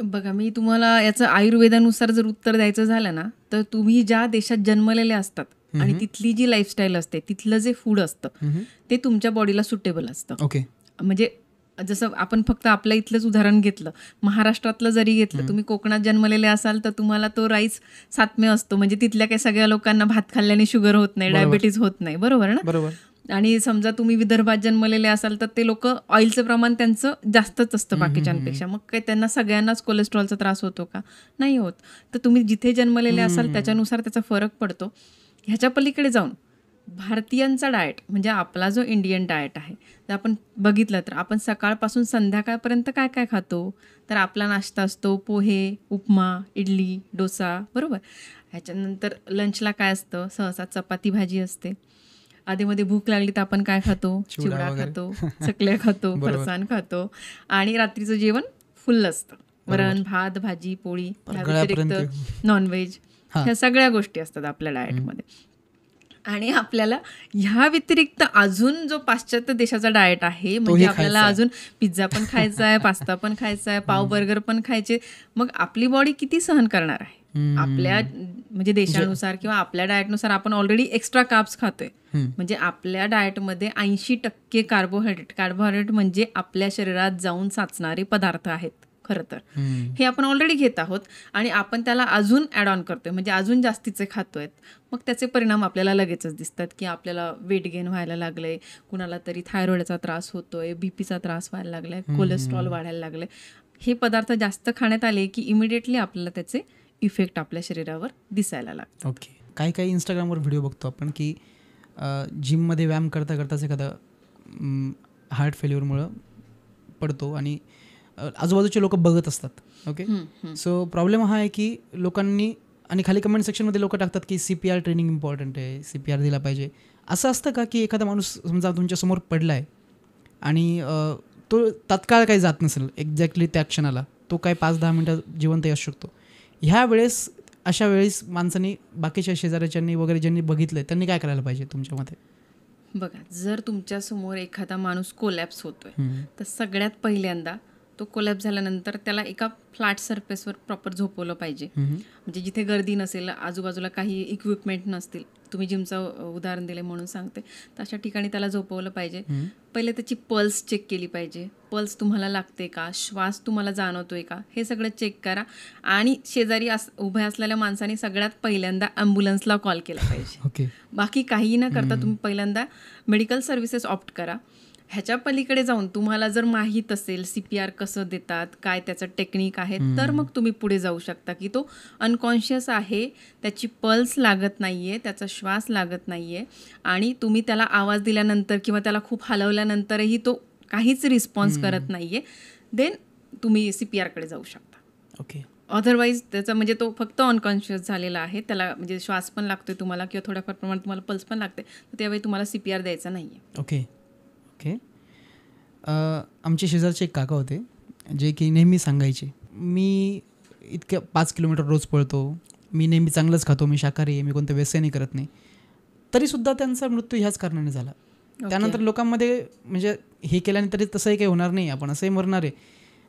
Speaker 2: बघा, मी तुम्हाला याचं आयुर्वेदानुसार जर उत्तर द्यायचं झालं ना, तर तुम्ही ज्या देशात जन्मलेले असतात आणि तिथली जी लाईफस्टाईल असते, तिथलं जे फूड असतं ते तुमच्या बॉडीला सुटेबल असतं.
Speaker 1: ओके.
Speaker 2: म्हणजे जसं आपण फक्त आपल्या इथलंच उदाहरण घेतलं, महाराष्ट्रातलं जरी घेतलं, तुम्ही कोकणात जन्मलेले असाल तर तुम्हाला तो राईस सात्म्य असतो, म्हणजे तिथल्या काही सगळ्या लोकांना भात खाल्ल्याने शुगर होत नाही, डायबिटीज होत नाही, बरोबर ना?
Speaker 1: बरोबर.
Speaker 2: आणि समजा तुम्ही विदर्भात जन्मलेले असाल तर ते लोक ऑइलचं प्रमाण त्यांचं जास्तच असतं बाकीच्यांपेक्षा, मग काही त्यांना सगळ्यांनाच कोलेस्ट्रॉलचा त्रास होतो का? नाही होत. तर तुम्ही जिथे जन्मलेले असाल त्याच्यानुसार त्याचा फरक पडतो. ह्याच्या पलीकडे जाऊन भारतीयांचा डाएट म्हणजे आपला जो इंडियन डाएट आहे, जर आपण बघितलं तर आपण सकाळपासून संध्याकाळपर्यंत काय काय खातो, तर आपला नाश्ता असतो पोहे, उपमा, इडली, डोसा, बरोबर. ह्याच्यानंतर लंचला काय असतं, सहसा चपाती भाजी असते. आधीमध्ये भूक लागली तर आपण काय खातो, चिवडा खातो, चकल्या खातो, फरसाण खातो. आणि रात्रीचं जेवण फुल असतं, वरण, भात, भाजी, पोळी, ह्या व्यतिरिक्त नॉनव्हेज, ह्या सगळ्या गोष्टी असतात आपल्या डाएटमध्ये. आणि आपल्याला ह्या व्यतिरिक्त अजून जो पाश्चात्य देशाचा डाएट आहे, म्हणजे आपल्याला अजून पिझ्झा पण खायचा आहे, पास्ता पण खायचा आहे, पाव बर्गर पण खायचे, मग आपली बॉडी किती सहन करणार आहे? आपल्या म्हणजे देशानुसार किंवा आपल्या डाएटनुसार आपण ऑलरेडी एक्स्ट्रा कार्ब्स खातोय. म्हणजे आपल्या डाएटमध्ये 80% कार्बोहायड्रेट म्हणजे आपल्या शरीरात जाऊन साचणारे पदार्थ आहेत खरं तर. हे आपण ऑलरेडी घेत आहोत आणि आपण त्याला अजून ॲड ऑन करतोय, म्हणजे अजून जास्तीचे खातोय. मग त्याचे परिणाम आपल्याला लगेचच दिसतात की आपल्याला वेट गेन व्हायला लागलंय, कुणाला तरी थायरॉइडचा त्रास होतोय, बीपीचा त्रास व्हायला लागलाय, कोलेस्ट्रॉल वाढायला लागले. हे पदार्थ जास्त खाण्यात आले की इमिडिएटली आपल्याला त्याचे इफेक्ट आपल्या शरीरावर दिसायला लागतात.
Speaker 1: ओके. काही इंस्टाग्रामवर व्हिडिओ बघतो आपण की जिममध्ये व्यायाम करता करताच एखादा हार्ट फेल्युअरमुळं पडतो आणि आजूबाजूचे लोक बघत असतात. ओके. सो प्रॉब्लेम हा आहे की लोकांनी, आणि खाली कमेंट सेक्शनमध्ये लोक टाकतात की CPR ट्रेनिंग इम्पॉर्टंट आहे, CPR दिला पाहिजे. असं असतं का की एखादा माणूस समजा तुमच्यासमोर पडला आहे आणि तो तात्काळ काही जात नसेल एक्झॅक्टली त्या क्षणाला, तो काय 5-10 मिनटं जिवंतही असू शकतो, अशा वेळेस माणसांनी, बाकीच्या शेजाऱ्याच्यांनी वगैरे ज्यांनी बघितलं त्यांनी काय करायला पाहिजे तुमच्या मते?
Speaker 2: बघा, जर तुमच्यासमोर एखादा माणूस कोलॅप्स होतोय तर सगळ्यात पहिल्यांदा तो कोलॅप्स झाल्यानंतर त्याला एका फ्लॅट सरफेसवर प्रॉपर झोपवलं पाहिजे. म्हणजे जिथे गर्दी नसेल, आजूबाजूला काही इक्विपमेंट नसतील, तुम्ही जिमचं उदाहरण दिले म्हणून सांगते, तर अशा ठिकाणी त्याला झोपवलं पाहिजे. पहिले त्याची पल्स चेक केली पाहिजे. पल्स तुम्हाला लागते का, श्वास तुम्हाला जाणवतोय का, हे सगळं चेक करा. आणि शेजारी उभ्या असलेल्या माणसाने सगळ्यात पहिल्यांदा ॲम्ब्युलन्सला कॉल केला पाहिजे. बाकी काही न करता तुम्ही पहिल्यांदा मेडिकल सर्व्हिसेस ऑप्ट करा. ह्याच्या पलीकडे जाऊन तुम्हाला जर माहीत असेल CPR कसं देतात, काय त्याचं टेक्निक आहे, तर मग तुम्ही पुढे जाऊ शकता की तो अनकॉन्शियस आहे, त्याची पल्स लागत नाही आहे, त्याचा श्वास लागत नाही आहे आणि तुम्ही त्याला आवाज दिल्यानंतर किंवा त्याला खूप हलवल्यानंतरही तो काहीच रिस्पॉन्स करत नाही आहे, देन तुम्ही CPRकडे जाऊ शकता. अदरवाईज त्याचा म्हणजे तो फक्त अनकॉन्शियस झालेला आहे, त्याला म्हणजे श्वास पण लागतोय तुम्हाला किंवा थोड्याफार प्रमाणात तुम्हाला पल्स पण लागते, तर त्यावेळी तुम्हाला CPR द्यायचा नाही आहे.
Speaker 1: ओके. आमचे शेजारचे एक काका होते जे की नेहमी सांगायचे, मी इतक्या 5 किलोमीटर रोज पळतो, मी नेहमी चांगलंच खातो, मी शाकाहारी आहे, मी कोणतं व्यसनही करत नाही, तरीसुद्धा त्यांचा मृत्यू ह्याच कारणाने झाला. त्यानंतर लोकांमध्ये म्हणजे हे केल्याने तरी तसंही काही होणार नाही, आपण असंही मरणार आहे,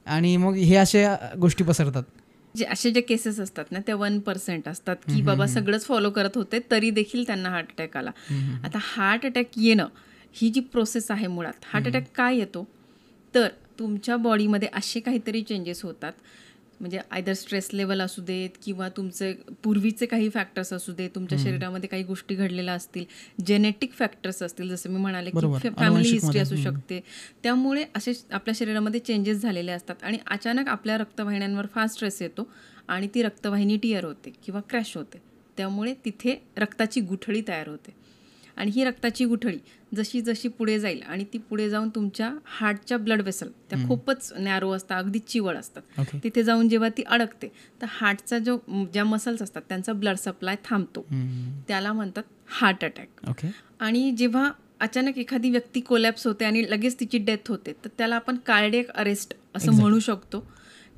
Speaker 1: आणि मग हे अशा गोष्टी पसरतात.
Speaker 2: असे जे केसेस असतात ना, त्या 1% असतात की बाबा सगळंच फॉलो करत होते तरी देखील त्यांना हार्ट अटॅक आला. आता हार्ट अटॅक येणं ही जी प्रोसेस आहे, मुळात हार्ट अटॅक काय येतो, तर तुमच्या बॉडीमध्ये असे काहीतरी चेंजेस होतात, म्हणजे आयदर स्ट्रेस लेवल असू देत किंवा तुमचे पूर्वीचे काही फॅक्टर्स असू देत, तुमच्या शरीरामध्ये काही गोष्टी घडलेल्या असतील, जेनेटिक फॅक्टर्स असतील, जसं मी म्हणाले की फॅमिली हिस्ट्री असू शकते, त्यामुळे असे आपल्या शरीरामध्ये चेंजेस झालेले असतात आणि अचानक आपल्या रक्तवाहिन्यांवर फार स्ट्रेस येतो आणि ती रक्तवाहिनी टिअर होते किंवा क्रॅश होते. त्यामुळे तिथे रक्ताची गुठळी तयार होते आणि ही रक्ताची गुठळी जशी जशी पुढे जाईल आणि ती पुढे जाऊन तुमच्या हार्टच्या ब्लड वेसल, त्या खूपच नॅरो असतात, अगदी चिवळ असतात, तिथे जाऊन जेव्हा ती अडकते तर हार्टचा ज्या मसल्स असतात त्यांचा ब्लड सप्लाय थांबतो, त्याला म्हणतात हार्ट अटॅक. आणि जेव्हा अचानक एखादी व्यक्ती कोलॅप्स होते आणि लगेच तिची डेथ होते, तर त्याला आपण कार्डियक अरेस्ट असं म्हणू शकतो.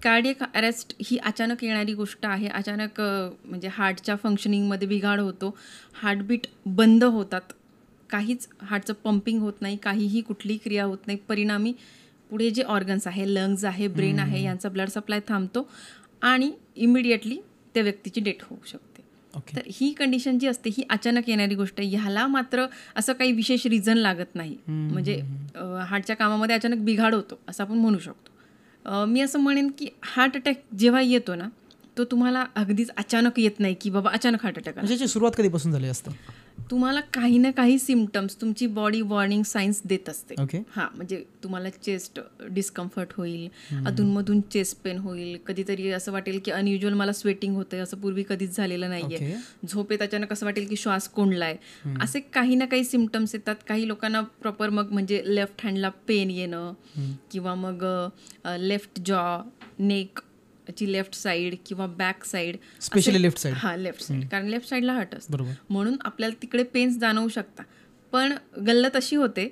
Speaker 2: कार्डियक अरेस्ट ही अचानक येणारी गोष्ट आहे. अचानक म्हणजे हार्टच्या फंक्शनिंगमध्ये बिघाड होतो, हार्टबीट बंद होतात, काहीच हार्टचं पंपिंग होत नाही, काहीही कुठलीही क्रिया होत नाही. परिणामी पुढे जे ऑर्गन्स आहे, लंग्स आहे, ब्रेन आहे, यांचा ब्लड सप्लाय थांबतो आणि इमिडिएटली त्या व्यक्तीची डेथ होऊ शकते. तर ही कंडिशन जी असते ही अचानक येणारी गोष्ट आहे. ह्याला मात्र असं काही विशेष रिझन लागत नाही, म्हणजे हार्टच्या कामामध्ये अचानक बिघाड होतो असं आपण म्हणू शकतो. मी असं म्हणेन की हार्ट अटॅक जेव्हा येतो ना, तो तुम्हाला अगदीच अचानक येत नाही की बाबा अचानक हार्ट अटॅक.
Speaker 1: म्हणजे सुरुवात कधीपासून झाली असतं?
Speaker 2: तुम्हाला काही ना काही सिम्पटम्स तुमची बॉडी वॉर्निंग साईन्स देत असते. हां, म्हणजे तुम्हाला चेस्ट डिस्कम्फर्ट होईल, अधूनमधून चेस्ट पेन होईल, कधीतरी असं वाटेल की अनयुज्युअल मला स्वेटिंग होते, असं पूर्वी कधीच झालेलं नाहीये, झोपेत अचानक असं वाटेल की श्वास कोंडलाय, असे काही ना काही सिम्पटम्स येतात. काही लोकांना प्रॉपर मग म्हणजे लेफ्ट हँडला पेन येणं किंवा मग लेफ्ट जॉ, नेक ची लेफ्ट साईड किंवा back side,
Speaker 1: specially left side.
Speaker 2: हां, लेफ्ट साईड, कारण लेफ्ट साईडला हार्ट असतं म्हणून आपल्याला तिकडे पेन्स जाणवू शकता. पण गल्लत अशी होते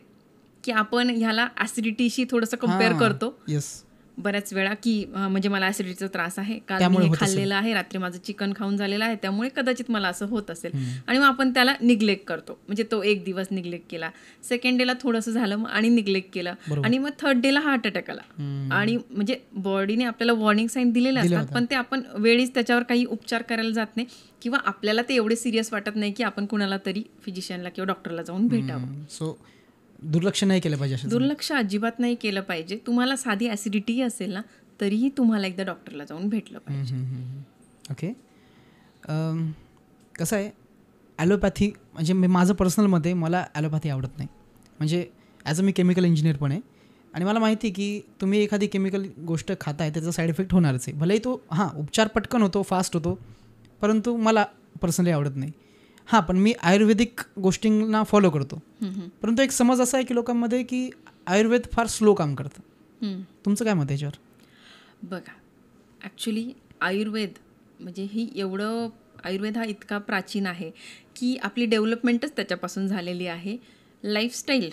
Speaker 2: की आपण ह्याला ॲसिडिटीशी थोडंसं कम्पेअर करतो बऱ्याच वेळा की म्हणजे मला ॲसिडिटीचा त्रास आहे, कारण मी खाल्लेलं आहे, रात्री माझं चिकन खाऊन झालेलं आहे, त्यामुळे कदाचित मला असं होत असेल, आणि मग आपण त्याला निग्लेक्ट करतो. म्हणजे तो एक दिवस निग्लेक्ट केला, सेकंड डेला थोडंसं झालं आणि निग्लेक्ट केलं, आणि मग थर्ड डेला हार्ट अटॅक आला. आणि म्हणजे बॉडीने आपल्याला वॉर्निंग साईन दिलेले असतात, पण ते आपण वेळीच त्याच्यावर काही उपचार करायला जात नाही किंवा आपल्याला ते एवढे सिरियस वाटत नाही की आपण कुणाला तरी फिजिशियनला किंवा डॉक्टरला जाऊन भेटावं.
Speaker 1: सो दुर्लक्ष नाही केलं पाहिजे.
Speaker 2: दुर्लक्ष अजिबात नाही केलं पाहिजे. तुम्हाला साधी ॲसिडिटी असेल ना तरीही तुम्हाला एकदा डॉक्टरला जाऊन भेटलं पाहिजे.
Speaker 1: ओके. कसं आहे, ॲलोपॅथी म्हणजे माझं पर्सनल मत आहे, मला ॲलोपॅथी आवडत नाही. म्हणजे as a me chemical engineer पण आहे आणि मला माहिती आहे की तुम्ही एखादी केमिकल गोष्ट खाताय त्याचा साईड इफेक्ट होणारच आहे. भलेही तो उपचार पटकन होतो, फास्ट होतो, परंतु मला पर्सनली आवडत नाही. हां, पण मी आयुर्वेदिक गोष्टींना फॉलो करतो, परंतु एक समज असा आहे की लोकांमध्ये की आयुर्वेद फार स्लो काम करतं. तुमचं काय मत आहे याच्यावर?
Speaker 2: बघा, ॲक्च्युली आयुर्वेद म्हणजे आयुर्वेद हा इतका प्राचीन आहे की आपली डेव्हलपमेंटच त्याच्यापासून झालेली आहे. लाईफस्टाईल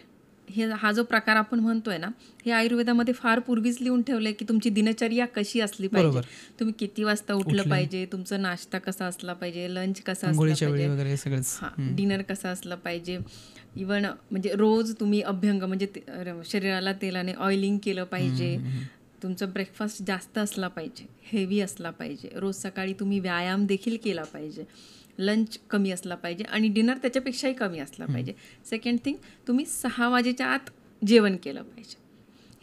Speaker 2: हा जो प्रकार आपण म्हणतोय ना, हे आयुर्वेदामध्ये फार पूर्वीच लिहून ठेवलंय की तुमची दिनचर्या कशी असली पाहिजे, तुम्ही किती वाजता उठलं पाहिजे, तुमचा नाश्ता कसा असला पाहिजे, लंच कसा असला पाहिजे, डिनर कसा असला पाहिजे, इवन म्हणजे रोज तुम्ही अभ्यंग म्हणजे शरीराला तेलाने ऑइलिंग केलं पाहिजे, तुमचं ब्रेकफास्ट जास्त असला पाहिजे, हेवी असला पाहिजे, रोज सकाळी तुम्ही व्यायाम देखील केला पाहिजे, लंच कमी असला पाहिजे आणि डिनर त्याच्यापेक्षाही कमी असला पाहिजे. सेकंड थिंग, तुम्ही 6 वाजेच्या आत जेवण केलं पाहिजे.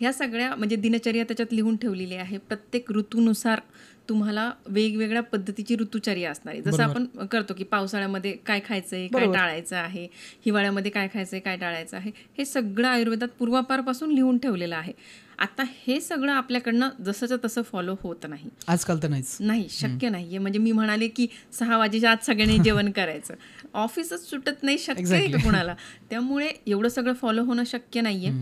Speaker 2: ह्या सगळ्या म्हणजे दिनचर्या त्याच्यात लिहून ठेवलेली आहे. प्रत्येक ऋतूनुसार तुम्हाला वेगवेगळ्या पद्धतीची ऋतुचर्या असणार आहे. जसं आपण करतो की पावसाळ्यामध्ये काय खायचं आहे, काय टाळायचं आहे, हिवाळ्यामध्ये काय खायचं आहे, काय टाळायचं आहे, हे सगळं आयुर्वेदात पूर्वापारपासून लिहून ठेवलेलं आहे. आता हे सगळं आपल्याकडनं जसंच्या तसं फॉलो होत नाही
Speaker 1: आजकाल, तर नाही,
Speaker 2: शक्य नाहीये. म्हणजे मी म्हणाले की 6 वाजेच्या आत सगळ्यांनी जेवण करायचं, ऑफिसच सुटत नाही, शक्य आहे का कुणाला? त्यामुळे एवढं सगळं फॉलो होणं शक्य नाहीये.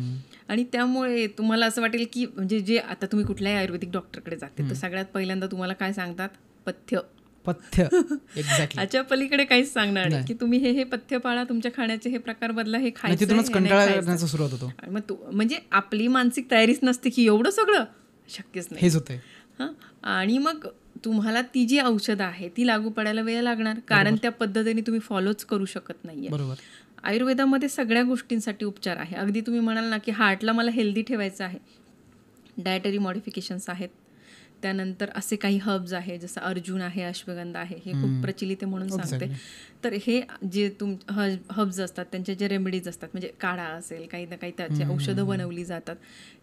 Speaker 2: आणि त्यामुळे तुम्हाला असं वाटेल की म्हणजे जे आता तुम्ही कुठल्याही आयुर्वेदिक डॉक्टरकडे जाते तर सगळ्यात पहिल्यांदा तुम्हाला काय सांगतात? पथ्य. ह्याच्या पलीकडे काहीच सांगणार नाही की तुम्ही हे पथ्य पाळा, तुमच्या खाण्याचे हे प्रकार बदला, हे खायचं
Speaker 1: सुरुवात होतो.
Speaker 2: मग म्हणजे आपली मानसिक तयारीच नसते की एवढं सगळं शक्यच नाही,
Speaker 1: हेच होतंय.
Speaker 2: आणि मग तुम्हाला ती जी औषधं आहे ती लागू पडायला वेळ लागणार, कारण त्या पद्धतीने तुम्ही फॉलोच करू शकत नाहीये.
Speaker 1: बरोबर.
Speaker 2: आयुर्वेदामध्ये सगळ्या गोष्टींसाठी उपचार आहे. अगदी तुम्ही म्हणाल ना की हार्टला मला हेल्दी ठेवायचं आहे, डायटरी मॉडिफिकेशन्स आहेत. त्यानंतर असे काही हर्ब्स आहे, जसं अर्जुन आहे, अश्वगंधा आहे, हे खूप प्रचलित आहे म्हणून सांगते. तर हे जे हर्ब्स असतात त्यांचे जे रेमेडीज असतात, म्हणजे काढा असेल, काही ना काही त्याची औषधं बनवली जातात,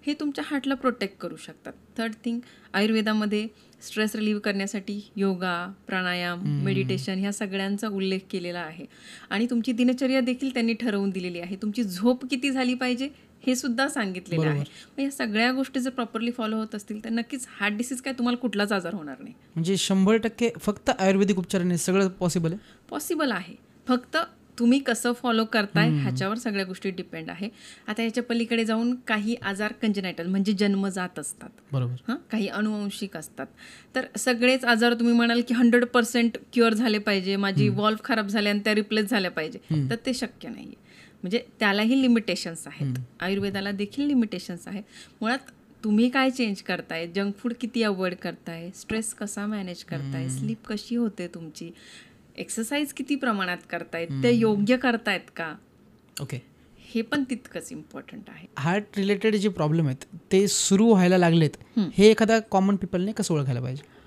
Speaker 2: हे तुमच्या हार्टला प्रोटेक्ट करू शकतात. थर्ड थिंग, आयुर्वेदामध्ये स्ट्रेस रिलीव्ह करण्यासाठी योगा, प्राणायाम, मेडिटेशन ह्या सगळ्यांचा उल्लेख केलेला आहे. आणि तुमची दिनचर्या देखील त्यांनी ठरवून दिलेली आहे. तुमची झोप किती झाली पाहिजे हे सुद्धा सांगितलेलं आहे. मग या सगळ्या गोष्टी जर प्रॉपरली फॉलो होत असतील तर नक्कीच हार्ट डिसीज काय तुम्हाला कुठलाच आजार होणार नाही.
Speaker 1: म्हणजे 100% फक्त आयुर्वेदिक उपचाराने सगळं पॉसिबल आहे.
Speaker 2: पॉसिबल आहे, फक्त तुम्ही कसं फॉलो करताय ह्याच्यावर सगळ्या गोष्टी डिपेंड आहे. आता याच्या पलीकडे जाऊन काही आजार कंजेनायटल म्हणजे जन्मजात असतात,
Speaker 1: बरोबर,
Speaker 2: काही अनुवंशिक असतात. तर सगळेच आजार तुम्ही म्हणाल की 100% क्युअर झाले पाहिजे, माझी वॉल्व खराब झाल्या आणि त्या रिप्लेस झाल्या पाहिजे, तर ते शक्य नाही. म्हणजे त्यालाही लिमिटेशन्स आहेत, आयुर्वेदाला देखील लिमिटेशन्स आहेत. मुळात तुम्ही काय चेंज करताय, जंक फूड किती अवॉइड करताय, स्ट्रेस कसा मॅनेज करताय, स्लीप कशी होते तुमची, एक्सरसाइज किती प्रमाणात करतायत, ते योग्य करतायत का,
Speaker 1: ओके,
Speaker 2: हे पण तितकंच इम्पॉर्टंट आहे.
Speaker 1: हार्ट रिलेटेड जे प्रॉब्लेम आहेत ते सुरू व्हायला लागलेत, हे एखादा कॉमन पीपलने कसं ओळखायला पाहिजे?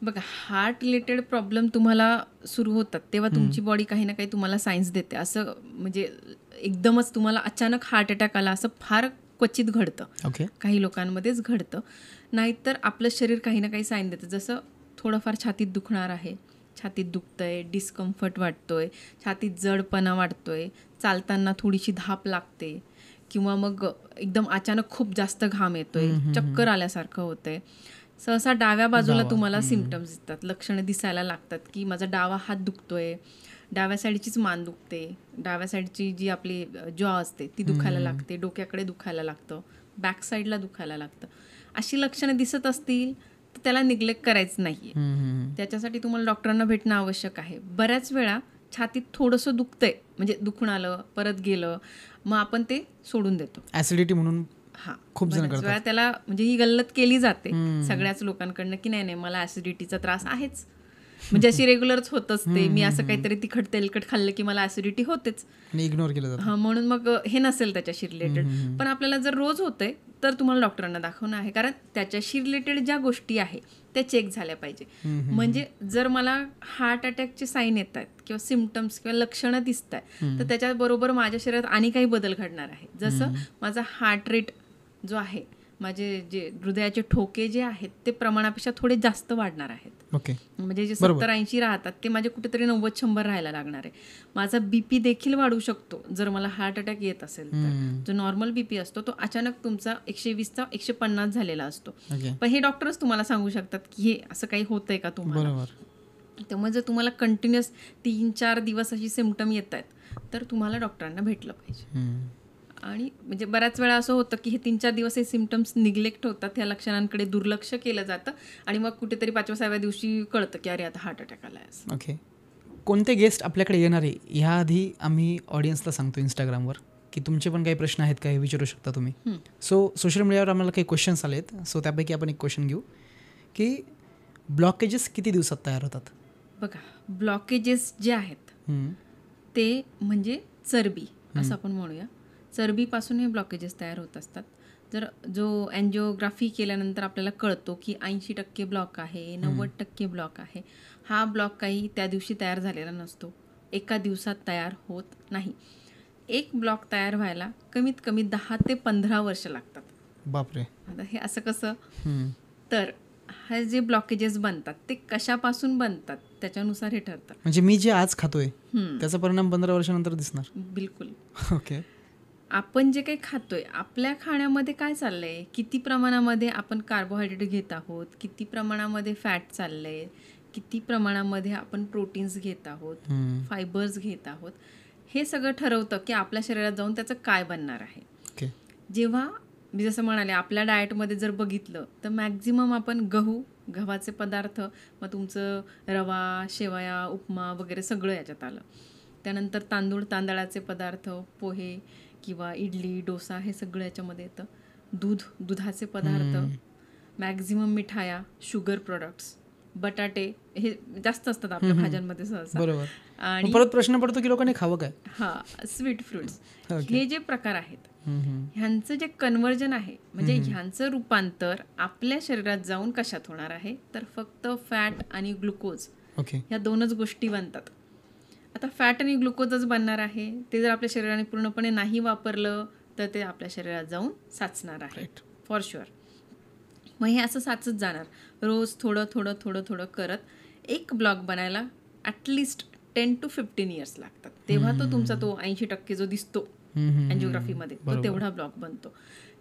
Speaker 2: बघा, हार्ट रिलेटेड प्रॉब्लेम तुम्हाला सुरू होतात तेव्हा तुमची बॉडी काही ना काही तुम्हाला सायन्स देते. असं म्हणजे एकदमच तुम्हाला अचानक हार्ट अटॅक आला असं फार क्वचित घडतं, काही लोकांमध्येच घडतं. नाहीतर आपलं शरीर काही ना काही साईन देतं. जसं थोडंफार छातीत दुखणार आहे, छातीत दुखतंय, डिस्कम्फर्ट वाटतोय, छातीत जडपणा वाटतोय, चालताना थोडीशी धाप लागते, किंवा मग एकदम अचानक खूप जास्त घाम येतोय, चक्कर आल्यासारखं होतंय. सहसा डाव्या बाजूला तुम्हाला सिम्पटम्स दिसतात, लक्षणं दिसायला लागतात की माझा डावा हात दुखतोय, डाव्या साईडचीच मान दुखते, डाव्या साईडची जी आपली जॉ असते ती दुखायला लागते, डोक्याकडे दुखायला लागतं, बॅक साईडला दुखायला लागतं. अशी लक्षणं दिसत असतील तर त्याला निग्लेक्ट करायचं नाही आहे. त्याच्यासाठी तुम्हाला डॉक्टरांना भेटणं आवश्यक आहे. बऱ्याच वेळा छातीत थोडंसं दुखतंय म्हणजे दुखून आलं, परत गेलं, मग आपण ते सोडून देतो.
Speaker 1: ऍसिडिटी म्हणून खूप जण करतात.
Speaker 2: वेळा त्याला म्हणजे ही गल्लत केली जाते सगळ्याच लोकांकडनं की नाही मला ऍसिडिटीचा त्रास आहेच, म्हणजे अशी रेग्युलरच होत असते, मी असं काहीतरी तिखट तेलकट खाल्लं की मला ऍसिडिटी होतेच,
Speaker 1: इग्नोर केलं जातं.
Speaker 2: म्हणून मग हे नसेल त्याच्याशी रिलेटेड. पण आपल्याला जर रोज होतंय तर तुम्हाला डॉक्टरांना दाखवणं आहे, कारण त्याच्याशी रिलेटेड ज्या गोष्टी आहे त्या चेक झाल्या पाहिजे. म्हणजे जर मला हार्ट अटॅकचे साईन येत आहेत किंवा सिम्पटम्स किंवा लक्षणं दिसत आहेत तर त्याच्याबरोबर माझ्या शरीरात आणि काही बदल घडणार आहे. जसं माझा हार्ट रेट जो आहे, माझे जे हृदयाचे ठोके जे आहेत ते प्रमाणापेक्षा थोडे जास्त वाढणार आहेत. म्हणजे जे 70-80 राहतात ते माझे कुठेतरी 90-100 राहायला लागणार आहे. माझा बीपी देखील वाढू शकतो जर मला हार्ट अटॅक येत असेल तर. जो नॉर्मल बीपी असतो तो अचानक तुमचा 120चा 150 झालेला असतो. पण हे डॉक्टरच तुम्हाला सांगू शकतात की हे असं काही होतंय का तुम्हाला. त्यामुळे जर तुम्हाला कंटिन्युअस 3-4 दिवस अशी सिम्पटम येत आहेत तर तुम्हाला डॉक्टरांना भेटलं पाहिजे. आणि म्हणजे बऱ्याच वेळा असं होतं की हे 3-4 दिवस हे सिम्पटम्स निग्लेक्ट होतात, ह्या लक्षणांकडे दुर्लक्ष केलं जातं आणि मग कुठेतरी 5व्या-6व्या दिवशी कळतं की अरे आता हार्ट अटॅक आला आहे.
Speaker 1: ओके, कोणते गेस्ट आपल्याकडे येणार आहे ह्याआधी आम्ही ऑडियन्सला सांगतो इंस्टाग्रामवर की तुमचे पण काही प्रश्न आहेत का हे विचारू शकता तुम्ही. सो सोशल मीडियावर आम्हाला काही क्वेश्चन्स आले आहेत, सो त्यापैकी आपण एक क्वेश्चन घेऊ की ब्लॉकेजेस किती दिवसात तयार होतात?
Speaker 2: बघा, ब्लॉकेजेस जे आहेत ते म्हणजे चरबी असं आपण म्हणूया, चरबीपासून हे ब्लॉकेजेस तयार होत असतात. जर जो अँजिओग्राफी केल्यानंतर आपल्याला कळतो की 80% ब्लॉक आहे, 90% ब्लॉक आहे, हा ब्लॉक काही त्या दिवशी तयार झालेला नसतो, एका दिवसात तयार होत नाही. एक ब्लॉक तयार व्हायला कमीत कमी 10 ते 15 वर्ष लागतात.
Speaker 1: बापरे.
Speaker 2: आता हे असं कसं? तर हे जे ब्लॉकेजेस बनतात ते कशापासून बनतात त्याच्यानुसार हे ठरतं.
Speaker 1: म्हणजे मी जे आज खातोय त्याचा परिणाम 15 वर्षानंतर दिसणार.
Speaker 2: बिलकुल.
Speaker 1: ओके.
Speaker 2: आपण जे काही खातोय, आपल्या खाण्यामध्ये काय चाललंय, किती प्रमाणामध्ये आपण कार्बोहायड्रेट घेत आहोत, किती प्रमाणामध्ये फॅट चाललंय, किती प्रमाणामध्ये आपण प्रोटीन्स घेत आहोत, फायबर्स घेत आहोत, हे सगळं ठरवतं की आपल्या शरीरात जाऊन त्याचं काय बनणार आहे. जेव्हा मी जसं म्हणाले आपल्या डाएटमध्ये जर बघितलं तर मॅक्झिमम आपण गव्हाचे पदार्थ, मग तुमचं रवा, शेवया, उपमा वगैरे सगळं याच्यात आलं. त्यानंतर तांदळाचे पदार्थ, पोहे किंवा इडली, डोसा हे सगळं याच्यामध्ये येतं. दुधाचे पदार्थ, मॅक्झिमम मिठाया, शुगर प्रोडक्ट्स, बटाटे हे जास्त असतात आपल्या भाज्यांमध्ये सहसा.
Speaker 1: बरोबर. आणि परत प्रश्न पडतो की लोकांनी खावं काय.
Speaker 2: स्वीट फ्रुट्स, हे जे प्रकार आहेत ह्यांचं जे कन्व्हर्जन आहे, म्हणजे ह्यांचं रूपांतर आपल्या शरीरात जाऊन कशात होणार आहे, तर फक्त फॅट आणि ग्लुकोज ह्या दोनच गोष्टी बनतात. आता फॅट आणि ग्लुकोजच बनणार आहे, ते जर आपल्या शरीराने पूर्णपणे नाही वापरलं तर ते आपल्या शरीरात जाऊन साचणार आहे फॉर शुअर. मग हे असं साचत जाणार, रोज थोडं थोडं थोडं थोडं करत एक ब्लॉक बनायला ॲटलिस्ट 10 to 15 years लागतात. तेव्हा तो तुमचा तो 80% जो दिसतो अँजिओग्राफीमध्ये तो तेवढा ब्लॉक बनतो.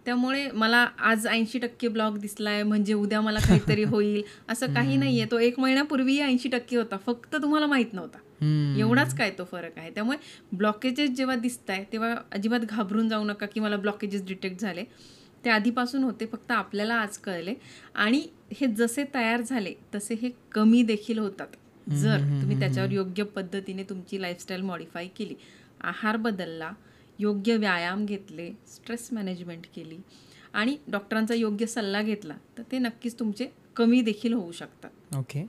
Speaker 2: त्यामुळे मला आज 80% ब्लॉक दिसलाय म्हणजे उद्या मला काहीतरी होईल असं काही नाहीये. तो 1 महिन्यापूर्वी 80% होता, फक्त तुम्हाला माहित नव्हता. एवढाच काय तो फरक आहे. त्यामुळे ब्लॉकेजेस जेव्हा दिसत आहे तेव्हा अजिबात घाबरून जाऊ नका की मला ब्लॉकेजेस डिटेक्ट झाले. ते आधीपासून होते, फक्त आपल्याला आज कळले. आणि हे जसे तयार झाले तसे हे कमी देखील होतात जर तुम्ही त्याच्यावर योग्य पद्धतीने तुमची लाईफस्टाईल मॉडिफाय केली, आहार बदलला, योग्य व्यायाम घेतले, स्ट्रेस मॅनेजमेंट केली आणि डॉक्टरांचा योग्य सल्ला घेतला तर ते नक्कीच तुमचे कमी देखील होऊ शकतात.
Speaker 1: ओके.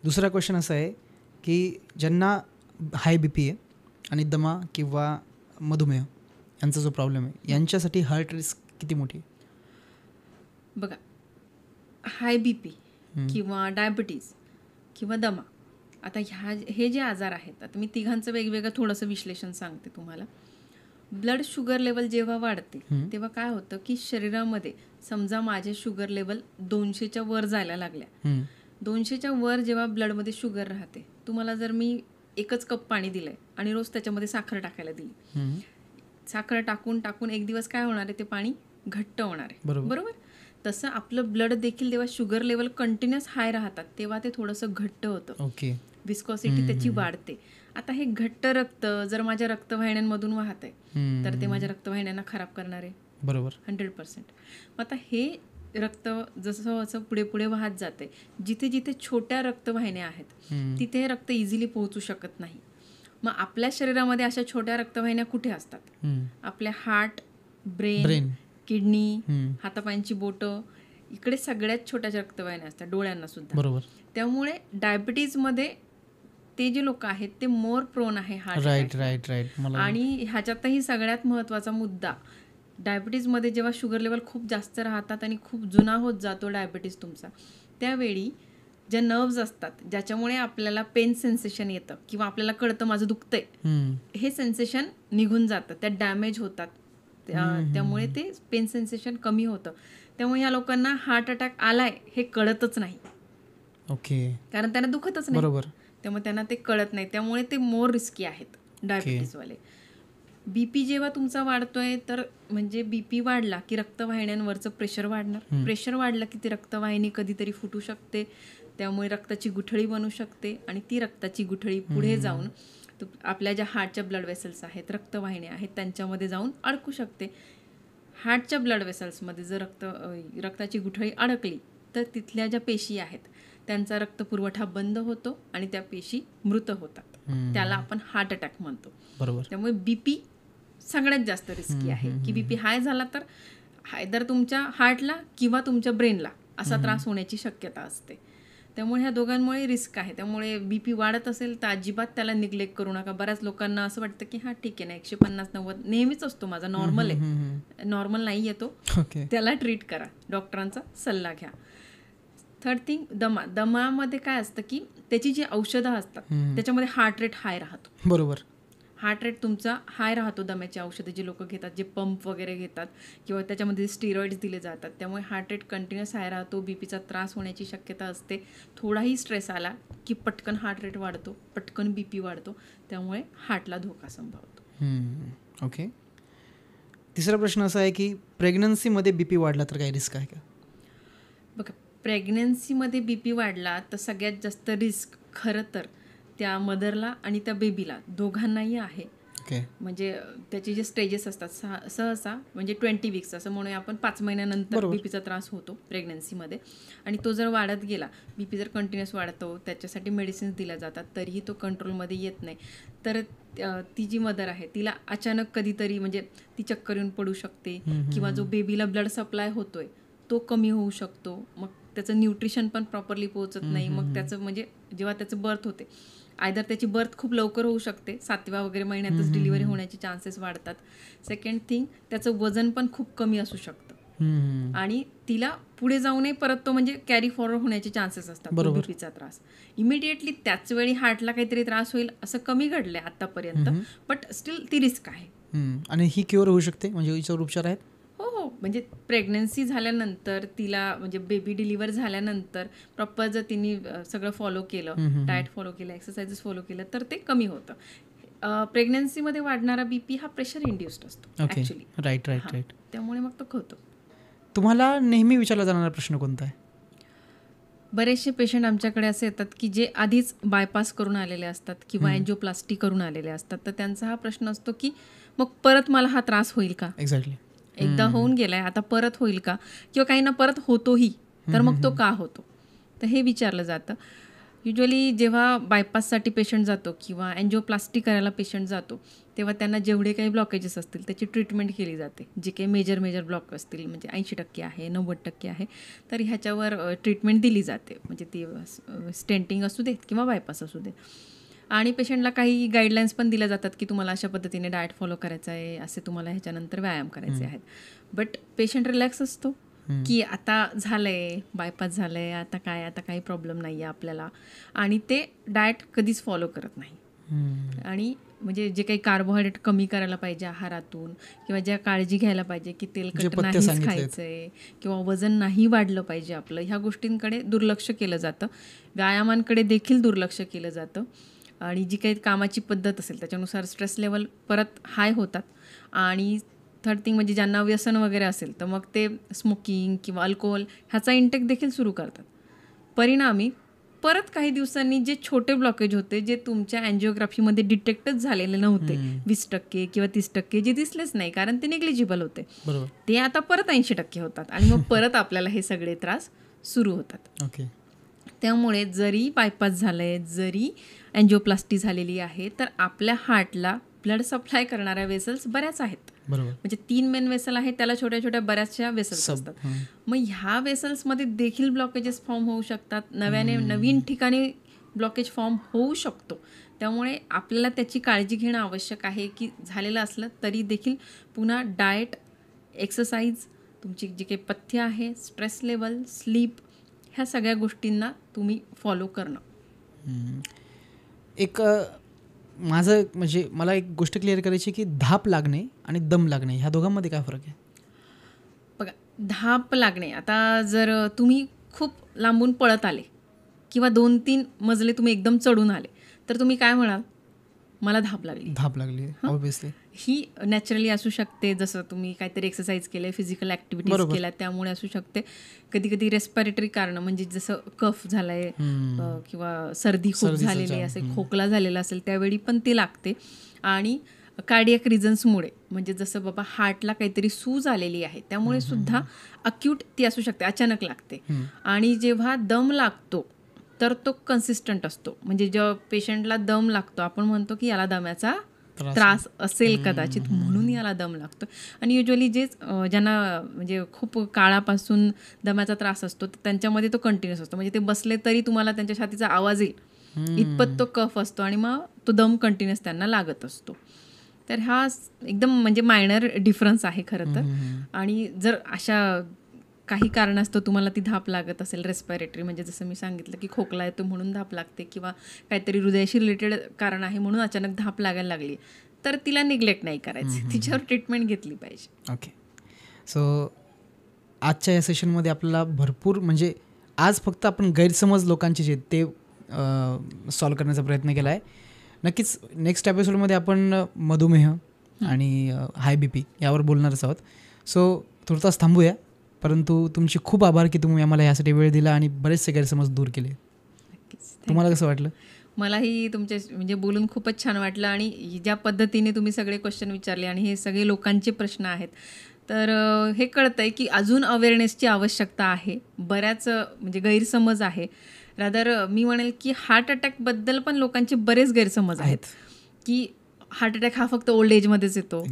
Speaker 1: दुसरा क्वेश्चन असा आहे की ज्यांना हाय BP आहे आणि दमा किंवा मधुमेह यांचा जो प्रॉब्लेम आहे, यांच्यासाठी हार्ट रिस्क किती मोठी आहे?
Speaker 2: बघा, हाय BP किंवा डायबिटीज किंवा दमा, आता हे जे आजार आहेत, आता मी तिघांचं वेगवेगळं थोडंसं विश्लेषण सांगते तुम्हाला. ब्लड शुगर लेवल जेव्हा वाढते तेव्हा काय होतं की शरीरामध्ये समजा माझे शुगर लेवल 200च्या वर जायला लागल्या, 200च्या वर जेव्हा ब्लडमध्ये शुगर राहते, तुम्हाला जर मी 1च कप पाणी दिलंय आणि रोज त्याच्यामध्ये साखर टाकायला दिली, साखर टाकून टाकून एक दिवस काय होणार आहे, ते पाणी घट्ट होणार आहे. बरोबर. तसं आपलं ब्लड देखील जेव्हा शुगर लेवल कंटिन्युअस हाय राहतात तेव्हा ते थोडंसं घट्ट होतं, विस्कॉसिटी त्याची वाढते. आता हे घट्ट रक्त जर माझ्या रक्तवाहिन्यांमधून वाहत आहे तर ते माझ्या रक्तवाहिन्यांना खराब करणार आहे. बरोबर, 100%. आता हे रक्त जसं जसं पुढे पुढे वाहत जाते, जिथे जिथे छोट्या रक्तवाहिन्या आहेत तिथे रक्त इझिली पोहोचू शकत नाही. मग आपल्या शरीरामध्ये अशा छोट्या रक्तवाहिन्या कुठे असतात? आपल्या हार्ट, ब्रेन, किडनी, हातापायांची बोटं, इकडे सगळ्यात छोट्या रक्तवाहिन्या असतात, डोळ्यांना सुद्धा. बरोबर. त्यामुळे डायबिटीजमध्ये ते जे लोक आहेत ते मोर प्रोन आहे हार्ट. राईट. आणि ह्याच्यातही सगळ्यात महत्त्वाचा मुद्दा, डायबिटीजमध्ये जेव्हा शुगर लेवल खूप जास्त राहतात आणि खूप जुना होत जातो डायबिटीज तुमचा, त्यावेळी ज्या नर्व्ज असतात ज्याच्यामुळे आपल्याला पेन सेन्सेशन येतं किंवा आपल्याला कळतं माझं दुखतंय, हे सेन्सेशन निघून जातं, त्या डॅमेज होतात. त्यामुळे ते पेन सेन्सेशन कमी होतं. त्यामुळे या लोकांना हार्ट अटॅक आलाय हे कळतच नाही. ओके. कारण त्यांना दुखतच नाही. बरोबर. त्यामुळे त्यांना ते कळत नाही. त्यामुळे ते मोर रिस्की आहेत डायबिटीजवाले. BP जेव्हा तुमचा वाढतोय तर म्हणजे BP वाढला की रक्तवाहिन्यांवरचं प्रेशर वाढणार. प्रेशर वाढलं की ती रक्तवाहिनी कधीतरी फुटू शकते, त्यामुळे रक्ताची गुठळी बनू शकते आणि ती रक्ताची गुठळी पुढे जाऊन आपल्या ज्या हार्टच्या ब्लड वेसल्स आहेत, रक्तवाहिन्या आहेत, त्यांच्यामध्ये जाऊन अडकू शकते. हार्टच्या ब्लड वेसल्समध्ये जर रक्ताची गुठळी अडकली तर तिथल्या ज्या पेशी आहेत त्यांचा रक्तपुरवठा बंद होतो आणि त्या पेशी मृत होतात. त्याला आपण हार्ट अटॅक म्हणतो. बरोबर. त्यामुळे BP सगळ्यात जास्त रिस्की आहे की BP हाय झाला तर आयदर तुमच्या हार्टला किंवा तुमच्या ब्रेनला असा त्रास होण्याची शक्यता असते. त्यामुळे ह्या दोघांमुळे रिस्क आहे. त्यामुळे BP वाढत असेल तर अजिबात त्याला निग्लेक्ट करू नका. बऱ्याच लोकांना असं वाटतं की हां ठीक आहे ना 150-90 नेहमीच असतो माझा, नॉर्मल आहे, नॉर्मल नाही येतो, त्याला ट्रीट करा, डॉक्टरांचा सल्ला घ्या. थर्ड थिंग, दमामध्ये काय असतं की त्याची जी औषधं असतात त्याच्यामध्ये हार्ट रेट हाय राहतो.
Speaker 1: बरोबर.
Speaker 2: हार्ट रेट तुमचा हाय राहतो दम्याची औषधं जे लोक घेतात, जे पंप वगैरे घेतात किंवा त्याच्यामध्ये स्टिरॉइड्स दिले जातात, त्यामुळे हार्ट रेट कंटिन्युअस हाय राहतो. BPचा त्रास होण्याची शक्यता असते. थोडाही स्ट्रेस आला की पटकन हार्ट रेट वाढतो, पटकन BP वाढतो, त्यामुळे हार्टला धोका संभवतो.
Speaker 1: ओके. तिसरा प्रश्न असा आहे की प्रेग्नन्सीमध्ये BP वाढला तर काय रिस्क आहे का?
Speaker 2: बघा, प्रेग्नन्सीमध्ये BP वाढला तर सगळ्यात जास्त रिस्क खरं तर त्या मदरला आणि त्या बेबीला दोघांनाही आहे. म्हणजे त्याचे जे स्टेजेस असतात सहसा म्हणजे 20 वीक्स असं म्हणूया आपण, 5 महिन्यानंतर BPचा त्रास होतो प्रेग्नन्सीमध्ये. आणि तो जर वाढत गेला, BP जर कंटिन्युअस वाढतो, त्याच्यासाठी मेडिसिन्स दिल्या जातात, तरीही तो कंट्रोलमध्ये येत नाही, तर ती जी मदर आहे तिला अचानक कधीतरी म्हणजे ती चक्कर येऊन पडू शकते किंवा जो बेबीला ब्लड सप्लाय होतोय तो कमी होऊ शकतो. मग त्याचं न्यूट्रिशन पण प्रॉपरली पोहोचत नाही. मग त्याचं म्हणजे जेव्हा त्याचं बर्थ होते, आयदर त्याची बर्थ खूप लवकर होऊ शकते, 7व्या वगैरे महिन्यातच डिलिव्हरी होण्याचे चान्सेस वाढतात. सेकंड थिंग, त्याचं वजन पण खूप कमी असू शकतं आणि तिला पुढे जाऊनही परत तो म्हणजे कॅरी फॉरवर्ड होण्याचे चान्सेस असतात. BPचा त्रास इमिडिएटली त्याच वेळी हार्टला काहीतरी त्रास होईल असं कमी घडलंय आतापर्यंत, बट स्टील ती रिस्क आहे.
Speaker 1: आणि ही क्युअर होऊ शकते, म्हणजे याच्यावर उपचार आहेत?
Speaker 2: हो, म्हणजे प्रेग्नन्सी झाल्यानंतर तिला म्हणजे बेबी डिलिव्हर झाल्यानंतर प्रॉपर जर तिने सगळं फॉलो केलं, डाएट फॉलो केलं, एक्सरसाइजेस फॉलो केलं, तर ते कमी होतं. प्रेग्नन्सीमध्ये वाढणारा BP हा प्रेशर इंड्युस्ड असतो ॲक्च्युली.
Speaker 1: राईट.
Speaker 2: त्यामुळे मग तो होतो.
Speaker 1: तुम्हाला नेहमी विचारला जाणारा प्रश्न कोणता आहे?
Speaker 2: बरेचसे पेशंट आमच्याकडे असे येतात की जे आधीच बायपास करून आलेले असतात किंवा अँजिओप्लास्टी करून आलेले असतात, तर त्यांचा हा प्रश्न असतो की मग परत मला हा त्रास होईल का?
Speaker 1: एक्झॅक्टली.
Speaker 2: एकदा होऊन गेलाय, आता परत होईल का? किंवा काही ना परत होतोही, तर मग तो का होतो? तर हे विचारलं जातं. युजली जेव्हा बायपाससाठी पेशंट जातो किंवा अँजिओप्लास्टी करायला पेशंट जातो, तेव्हा त्यांना जेवढे काही ब्लॉकेजेस असतील त्याची ट्रीटमेंट केली जाते. जे काही मेजर ब्लॉक असतील, म्हणजे 80% आहे, 90% आहे, तर ह्याच्यावर ट्रीटमेंट दिली जाते. म्हणजे ती स्टेंटिंग असू देत किंवा बायपास असू देत. आणि पेशंटला काही गाईडलाईन्स पण दिल्या जातात की तुम्हाला अशा पद्धतीने डाएट फॉलो करायचं आहे, असे तुम्हाला ह्याच्यानंतर व्यायाम करायचे आहेत. बट पेशंट रिलॅक्स असतो की आता झालंय, बायपास झालंय, आता काही प्रॉब्लेम नाही आहे आपल्याला, आणि ते डाएट कधीच फॉलो करत नाही. आणि म्हणजे जे काही कार्बोहायड्रेट कमी करायला पाहिजे आहारातून किंवा ज्या काळजी घ्यायला पाहिजे की तेलकट नाहीच खायचंय किंवा वजन नाही वाढलं पाहिजे आपलं, ह्या गोष्टींकडे दुर्लक्ष केलं जातं. व्यायामांकडे देखील दुर्लक्ष केलं जातं. आणि जी काही कामाची पद्धत असेल त्याच्यानुसार स्ट्रेस लेवल परत हाय होतात. आणि थर्ड थिंग म्हणजे ज्यांना व्यसन वगैरे असेल तर मग ते स्मोकिंग किंवा अल्कोहोल ह्याचा इंटेक देखील सुरू करतात. परिणामी परत काही दिवसांनी जे छोटे ब्लॉकेज होते, जे तुमच्या अँजिओग्राफीमध्ये डिटेक्टच झालेले नव्हते, 20% किंवा 30% जे दिसलेच नाही कारण ते निग्लिजिबल होते, ते आता परत 80% होतात आणि मग परत आपल्याला हे सगळे त्रास सुरू होतात. त्यामुळे जरी बायपास झालंय, जरी अँजिओप्लास्टी झालेली आहे, तर आपल्या हार्टला ब्लड सप्लाय करणाऱ्या वेसल्स बऱ्याच आहेत. म्हणजे 3 मेन वेसल आहेत, त्याला छोट्या छोट्या बऱ्याचशा वेसल्स असतात. मग ह्या वेसल्समध्ये देखील ब्लॉकेजेस फॉर्म होऊ शकतात, नवीन ठिकाणी ब्लॉकेज फॉर्म होऊ शकतो. त्यामुळे आपल्याला त्याची काळजी घेणं आवश्यक आहे की झालेलं असलं तरी देखील पुन्हा डाएट, एक्सरसाइज, तुमची जी काही पथ्य आहे, स्ट्रेस लेवल, स्लीप, ह्या सगळ्या गोष्टींना तुम्ही फॉलो करणं.
Speaker 1: एक माझं म्हणजे मला एक गोष्ट क्लिअर करायची की धाप लागणे आणि दम लागणे ह्या दोघांमध्ये काय फरक आहे?
Speaker 2: बघा, धाप लागणे, आता जर तुम्ही खूप लांबून पळत आले किंवा 2-3 मजले तुम्ही एकदम चढून आले तर तुम्ही काय म्हणाल? मला धाप लागली. ऑब्व्हियसली ही नॅचरली असू शकते. जसं तुम्ही काहीतरी एक्सरसाइज केले, फिजिकल ॲक्टिव्हिटीज केल्या, त्यामुळे असू शकते. कधी कधी रेस्पिरेटरी कारण म्हणजे जसं कफ झालाय किंवा सर्दी खूप झालेली असेल, खोकला झालेला असेल, त्यावेळी पण ती लागते. आणि कार्डियक रिझन्समुळे म्हणजे जसं बाबा हार्टला काहीतरी सूज आलेली आहे त्यामुळे सुद्धा अक्यूट ती असू शकते, अचानक लागते. आणि जेव्हा दम लागतो तर तो कन्सिस्टंट असतो. म्हणजे जेव्हा पेशंटला दम लागतो आपण म्हणतो की याला दम्याचा त्रास असेल कदाचित, म्हणून याला दम लागतो. आणि युजली जेच ज्यांना म्हणजे खूप काळापासून दम्याचा त्रास असतो त्यांच्यामध्ये तो कंटिन्युअस असतो. म्हणजे ते बसले तरी तुम्हाला त्यांच्या छातीचा आवाज येईल इतपत तो कफ असतो आणि मग तो दम कंटिन्युअस त्यांना लागत असतो. तर हा एकदम म्हणजे मायनर डिफरन्स आहे खरं तर. आणि जर अशा काही कारणास्तव तुम्हाला ती धाप लागत असेल रेस्पिरेटरी, म्हणजे जसं मी सांगितलं की खोकला येतो म्हणून धाप लागते, किंवा काहीतरी हृदयाशी रिलेटेड कारण आहे म्हणून अचानक धाप लागायला लागली, तर तिला निग्लेक्ट नाही करायची, तिच्यावर ट्रीटमेंट घेतली पाहिजे.
Speaker 1: ओके. सो आजच्या या सेशनमध्ये आपल्याला भरपूर म्हणजे आज फक्त आपण गैरसमज लोकांचे जे ते सॉल्व करण्याचा प्रयत्न केला आहे. नक्कीच नेक्स्ट एपिसोडमध्ये आपण मधुमेह आणि हाय BP यावर बोलणारच आहोत. सो तुर्तास थांबूया, परंतु तुमचे खूप आभार की तुम्ही आम्हाला यासाठी वेळ दिला आणि बरेचसे गैरसमज दूर केले. तुम्हाला कसं वाटलं?
Speaker 2: मलाही तुमच्या म्हणजे बोलून खूपच छान वाटलं. आणि ज्या पद्धतीने तुम्ही सगळे क्वेश्चन विचारले आणि हे सगळे लोकांचे प्रश्न आहेत, तर हे कळतंय की अजून अवेअरनेसची आवश्यकता आहे. बऱ्याच म्हणजे गैरसमज आहे. रादर मी म्हणेल की हार्ट अटॅकबद्दल पण लोकांचे बरेच गैरसमज आहेत की हार्ट अटॅक हा फक्त ओल्ड एजमध्येच येतो,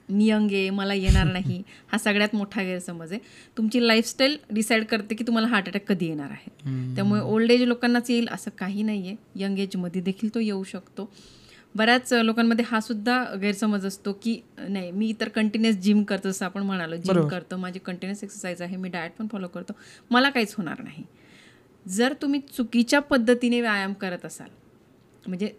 Speaker 2: मी यंग आहे मला येणार नाही. हा सगळ्यात मोठा गैरसमज आहे. तुमची लाईफस्टाईल डिसाईड करते की तुम्हाला हार्ट अटॅक कधी येणार आहे. त्यामुळे ओल्ड एज लोकांनाच येईल असं काही नाही आहे, यंग एजमध्ये देखील तो येऊ शकतो. बऱ्याच लोकांमध्ये हा सुद्धा गैरसमज असतो की नाही मी तर कंटिन्युअस जिम करतो, जसं आपण म्हणालो जिम करतो, माझी कंटिन्युअस एक्सरसाइज आहे, मी डाएट पण फॉलो करतो, मला काहीच होणार नाही. जर तुम्ही चुकीच्या पद्धतीने व्यायाम करत असाल, म्हणजे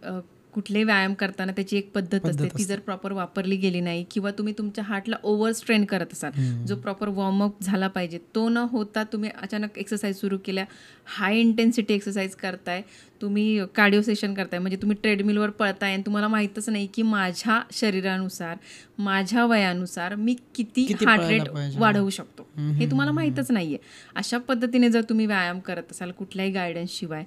Speaker 2: कुठले व्यायाम करताना त्याची एक पद्धत असते, ती जर प्रॉपर वापरली गेली नाही, किंवा तुम्ही तुमच्या हार्टला ओव्हर स्ट्रेन करत असाल, जो प्रॉपर वॉर्मअप झाला पाहिजे तो न होता तुम्ही अचानक एक्सरसाइज सुरू केल्या, हाय इंटेन्सिटी एक्सरसाइज करताय, तुम्ही कार्डिओ सेशन करताय, म्हणजे तुम्ही ट्रेडमिलवर पळताय आणि तुम्हाला माहीतच नाही की माझ्या शरीरानुसार माझ्या वयानुसार मी किती हार्ट रेट वाढवू शकतो, हे तुम्हाला माहीतच नाही आहे. अशा पद्धतीने जर तुम्ही व्यायाम करत असाल कुठल्याही गायडन्सशिवाय,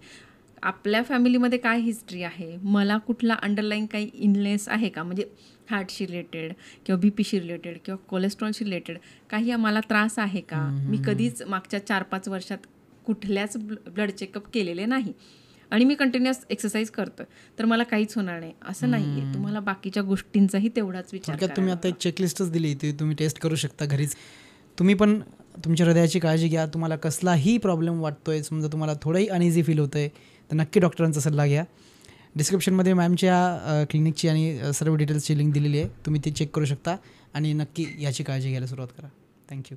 Speaker 2: आपल्या फॅमिलीमध्ये काय हिस्ट्री आहे, मला कुठला अंडरलाईन काही इलनेस आहे का, म्हणजे हार्टशी रिलेटेड किंवा BPशी रिलेटेड किंवा कोलेस्ट्रॉलशी रिलेटेड काही आम्हाला त्रास आहे का, मी कधीच मागच्या 4-5 वर्षात कुठल्याच ब्लड चेकअप केलेले नाही आणि मी कंटिन्युअस एक्सरसाइज करतो, तर मला काहीच होणार नाही असं नाही आहे. तुम्हाला बाकीच्या गोष्टींचाही तेवढाच विचार करायचा.
Speaker 1: तुम्ही आता एक चेकलिस्टच दिली, ती तुम्ही टेस्ट करू शकता घरीच. तुम्ही पण तुमच्या हृदयाची काळजी घ्या. तुम्हाला कसलाही प्रॉब्लेम वाटतोय, समजा तुम्हाला थोडंही अनइझी फील होतंय, तर नक्की डॉक्टरांचा सल्ला घ्या. डिस्क्रिप्शनमध्ये मॅमच्या क्लिनिकची आणि सर्व डिटेल्सची लिंक दिलेली आहे, तुम्ही ती चेक करू शकता आणि नक्की याची काळजी घ्यायला सुरुवात करा. थँक्यू.